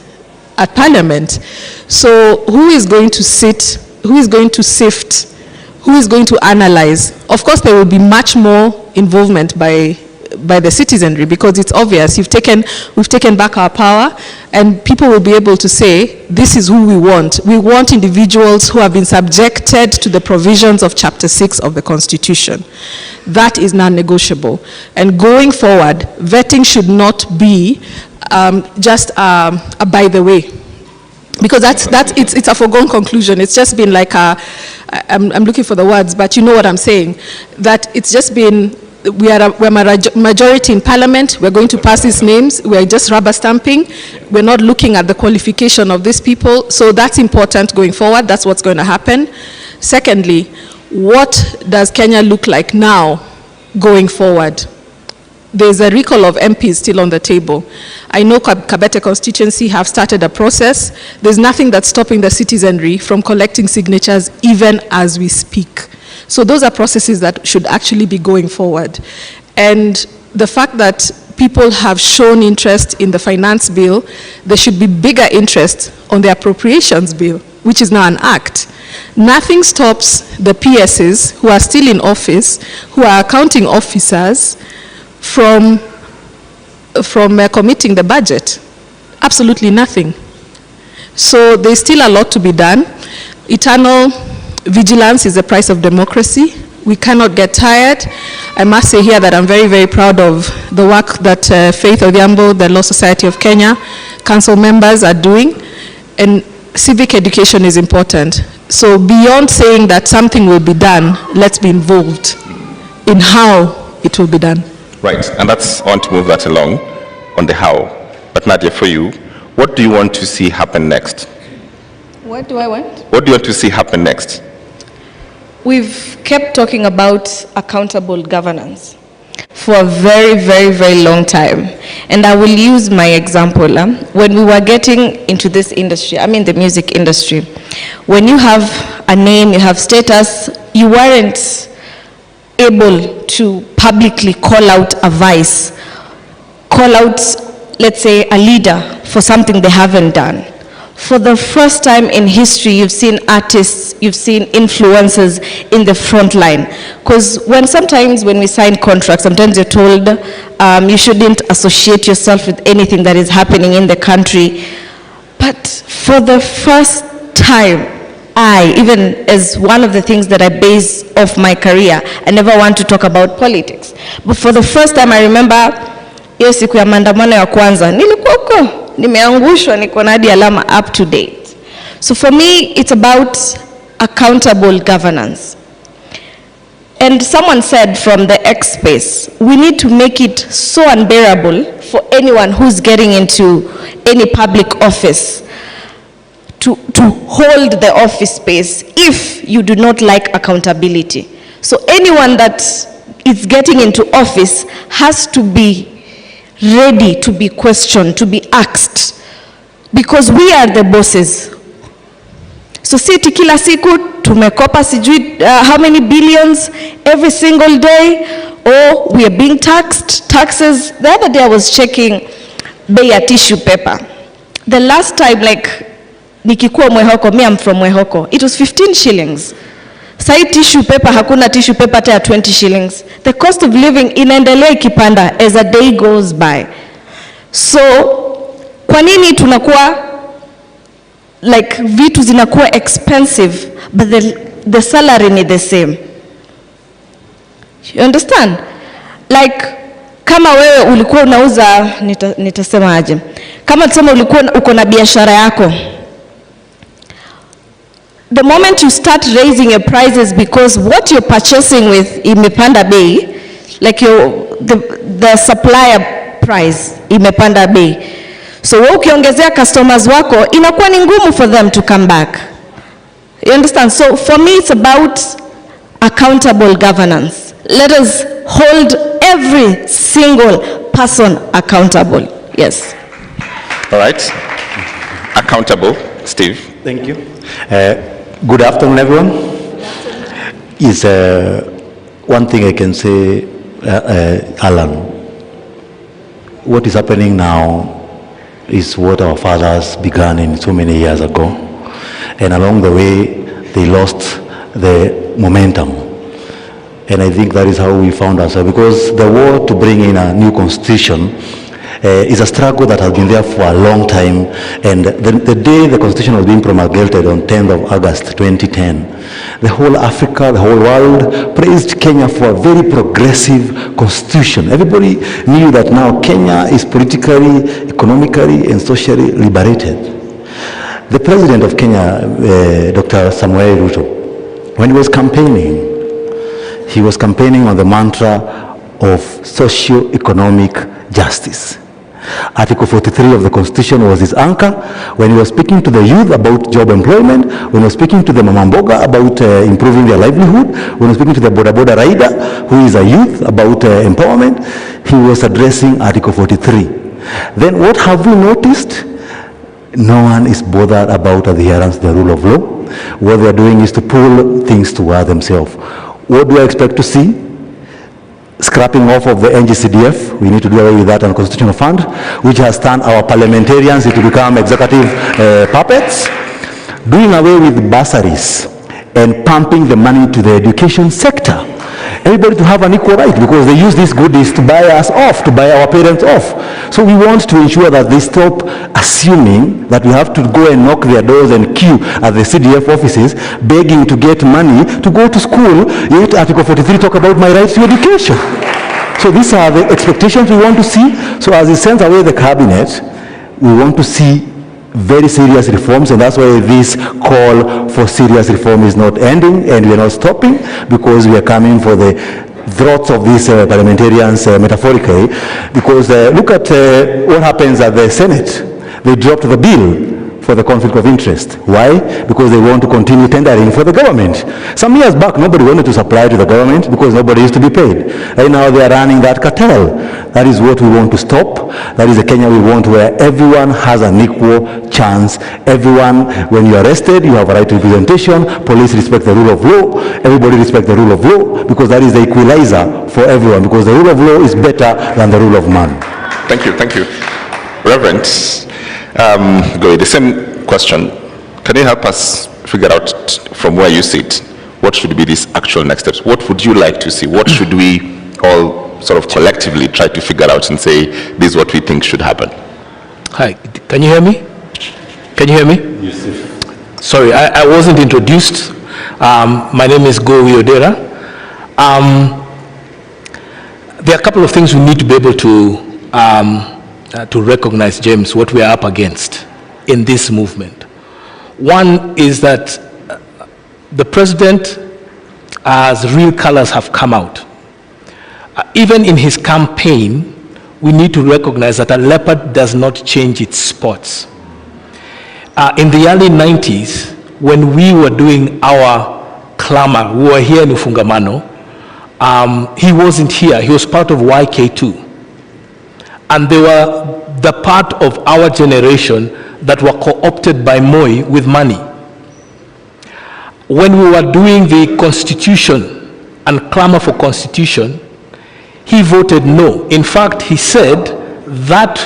Parliament. So who is going to sit, who is going to sift, who is going to analyze? Of course, there will be much more involvement by the citizenry, because it's obvious we've taken back our power, and people will be able to say, this is who we want. We want individuals who have been subjected to the provisions of Chapter 6 of the Constitution. That is non-negotiable. And going forward, vetting should not be just a by the way, because it's a foregone conclusion. It's just been like I'm looking for the words, but you know what I'm saying, that it's just been, we're a majority in Parliament, we're going to pass these names, we're just rubber stamping, we're not looking at the qualification of these people. So that's important going forward, that's what's going to happen. Secondly, what does Kenya look like now going forward? There's a recall of MPs still on the table. I know Kabete constituency have started a process. There's nothing that's stopping the citizenry from collecting signatures even as we speak. So those are processes that should actually be going forward. And the fact that people have shown interest in the finance bill, there should be bigger interest on the appropriations bill, which is now an act. Nothing stops the PSs who are still in office, who are accounting officers, from committing the budget. Absolutely nothing. So there's still a lot to be done. Eternal vigilance is the price of democracy. We cannot get tired. I must say here that I'm very, very proud of the work that Faith Odhiambo, the Law Society of Kenya, council members are doing. And civic education is important. So beyond saying that something will be done, let's be involved in how it will be done.
Right, and I want to move that along on the how. But Nadia, for you, what do you want to see happen next?
What do I want?
What do you want to see happen next?
We've kept talking about accountable governance for a very, very, very long time. And I will use my example. When we were getting into this industry, I mean the music industry, when you have a name, you have status, you weren't able to publicly call out a vice, call out, let's say, a leader for something they haven't done. For the first time in history, you've seen artists, you've seen influencers in the front line. Because sometimes when we sign contracts, sometimes you're told you shouldn't associate yourself with anything that is happening in the country. But for the first time, even as one of the things that I base off my career, I never want to talk about politics. But for the first time, I remember hiyo siku ya maandamano ya kwanza, nilikuwa huko, nimeangushwa, niko na hadi alama up to date. So for me, it's about accountable governance. And someone said from the X space, we need to make it so unbearable for anyone who's getting into any public office to hold the office space if you do not like accountability. So anyone that is getting into office has to be ready to be questioned, to be asked, because we are the bosses. So siti kila siku tumekopa sijui how many billions every single day, or we are being taxed, taxes. The other day I was checking bei ya tissue paper. The last time, like, nikikuwa Mwehoko, me I'm from Mwehoko, it was 15 shillings. Sai tissue paper, hakuna tissue paper hata ya 20 shillings. The cost of living inaendelea ikipanda as a day goes by. So, kwa nini tunakuwa, like, vitu zinakuwa expensive, but the salary ni the same? You understand? Like, kama wewe ulikuwa unauza, nitasema aje, kama tusema ulikuwa uko na biashara yako, the moment you start raising your prices because what you're purchasing with imepanda bei, like the supplier price imepanda bei, so ukiongezea customers wako inakuwa ni ngumu for them to come back. You understand? So for me it's about accountable governance. Let us hold every single person accountable. Yes.
All right. Accountable. Steve.
Thank you. Good afternoon, everyone. Is one thing I can say, Alan, what is happening now is what our fathers began in so many years ago, and along the way they lost the momentum, and I think that is how we found ourselves, because the war to bring in a new constitution is a struggle that has been there for a long time. And the day the constitution was being promulgated on 10th of August 2010, the whole Africa, the whole world praised Kenya for a very progressive constitution. Everybody knew that now Kenya is politically, economically, and socially liberated. The president of Kenya, Dr. Samuel Ruto, when he was campaigning on the mantra of socio-economic justice. Article 43 of the Constitution was his anchor. When he was speaking to the youth about job employment, when he was speaking to the Mamamboga about improving their livelihood, when he was speaking to the Boda Boda rider, who is a youth, about empowerment, he was addressing Article 43. Then what have we noticed? No one is bothered about adherence to the rule of law. What they are doing is to pull things toward themselves. What do I expect to see? Scrapping off of the NGCDF, we need to do away with that unconstitutional fund, which has turned our parliamentarians to become executive puppets. Doing away with bursaries and pumping the money to the education sector. Everybody to have an equal right, because they use these goodies to buy us off, to buy our parents off. So we want to ensure that they stop assuming that we have to go and knock their doors and queue at the CDF offices, begging to get money to go to school, yet Article 43 talk about my rights to education. So these are the expectations we want to see. So as it sends away the cabinet, we want to see very serious reforms, and that's why this call for serious reform is not ending, and we are not stopping, because we are coming for the throats of these parliamentarians, metaphorically, because look at what happens at the Senate. They dropped the bill for the conflict of interest. Why? Because they want to continue tendering for the government. Some years back, nobody wanted to supply to the government because nobody used to be paid. Right now, they are running that cartel. That is what we want to stop. That is the Kenya we want, where everyone has an equal chance. Everyone, when you are arrested, you have a right to representation. Police respect the rule of law. Everybody respect the rule of law, because that is the equalizer for everyone, because the rule of law is better than the rule of man.
Thank you, thank you. Reverend, go the same question. Can you help us figure out from where you sit, what should be these actual next steps? What would you like to see? What should we all sort of collectively try to figure out and say, this is what we think should happen?
Hi, can you hear me? Can you hear me?
Yes, sir.
Sorry, I wasn't introduced. My name is Go Wiodera. There are a couple of things we need to be able to recognize, James, what we are up against in this movement. One is that the president, as real colors have come out. Even in his campaign, we need to recognize that a leopard does not change its spots. In the early 90s, when we were doing our clamor, we were here in Ufungamano, he wasn't here, he was part of YK2. And they were the part of our generation that were co-opted by Moi with money. When we were doing the constitution and clamor for constitution, he voted no. In fact, he said that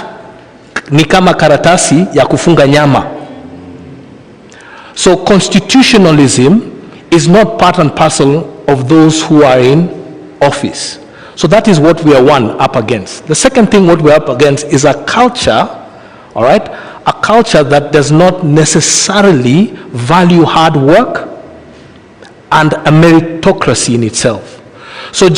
ni kama karatasi ya kufunga nyama. So constitutionalism is not part and parcel of those who are in office. So that is what we are up against. The second thing what we're up against is a culture, all right, a culture that does not necessarily value hard work and a meritocracy in itself.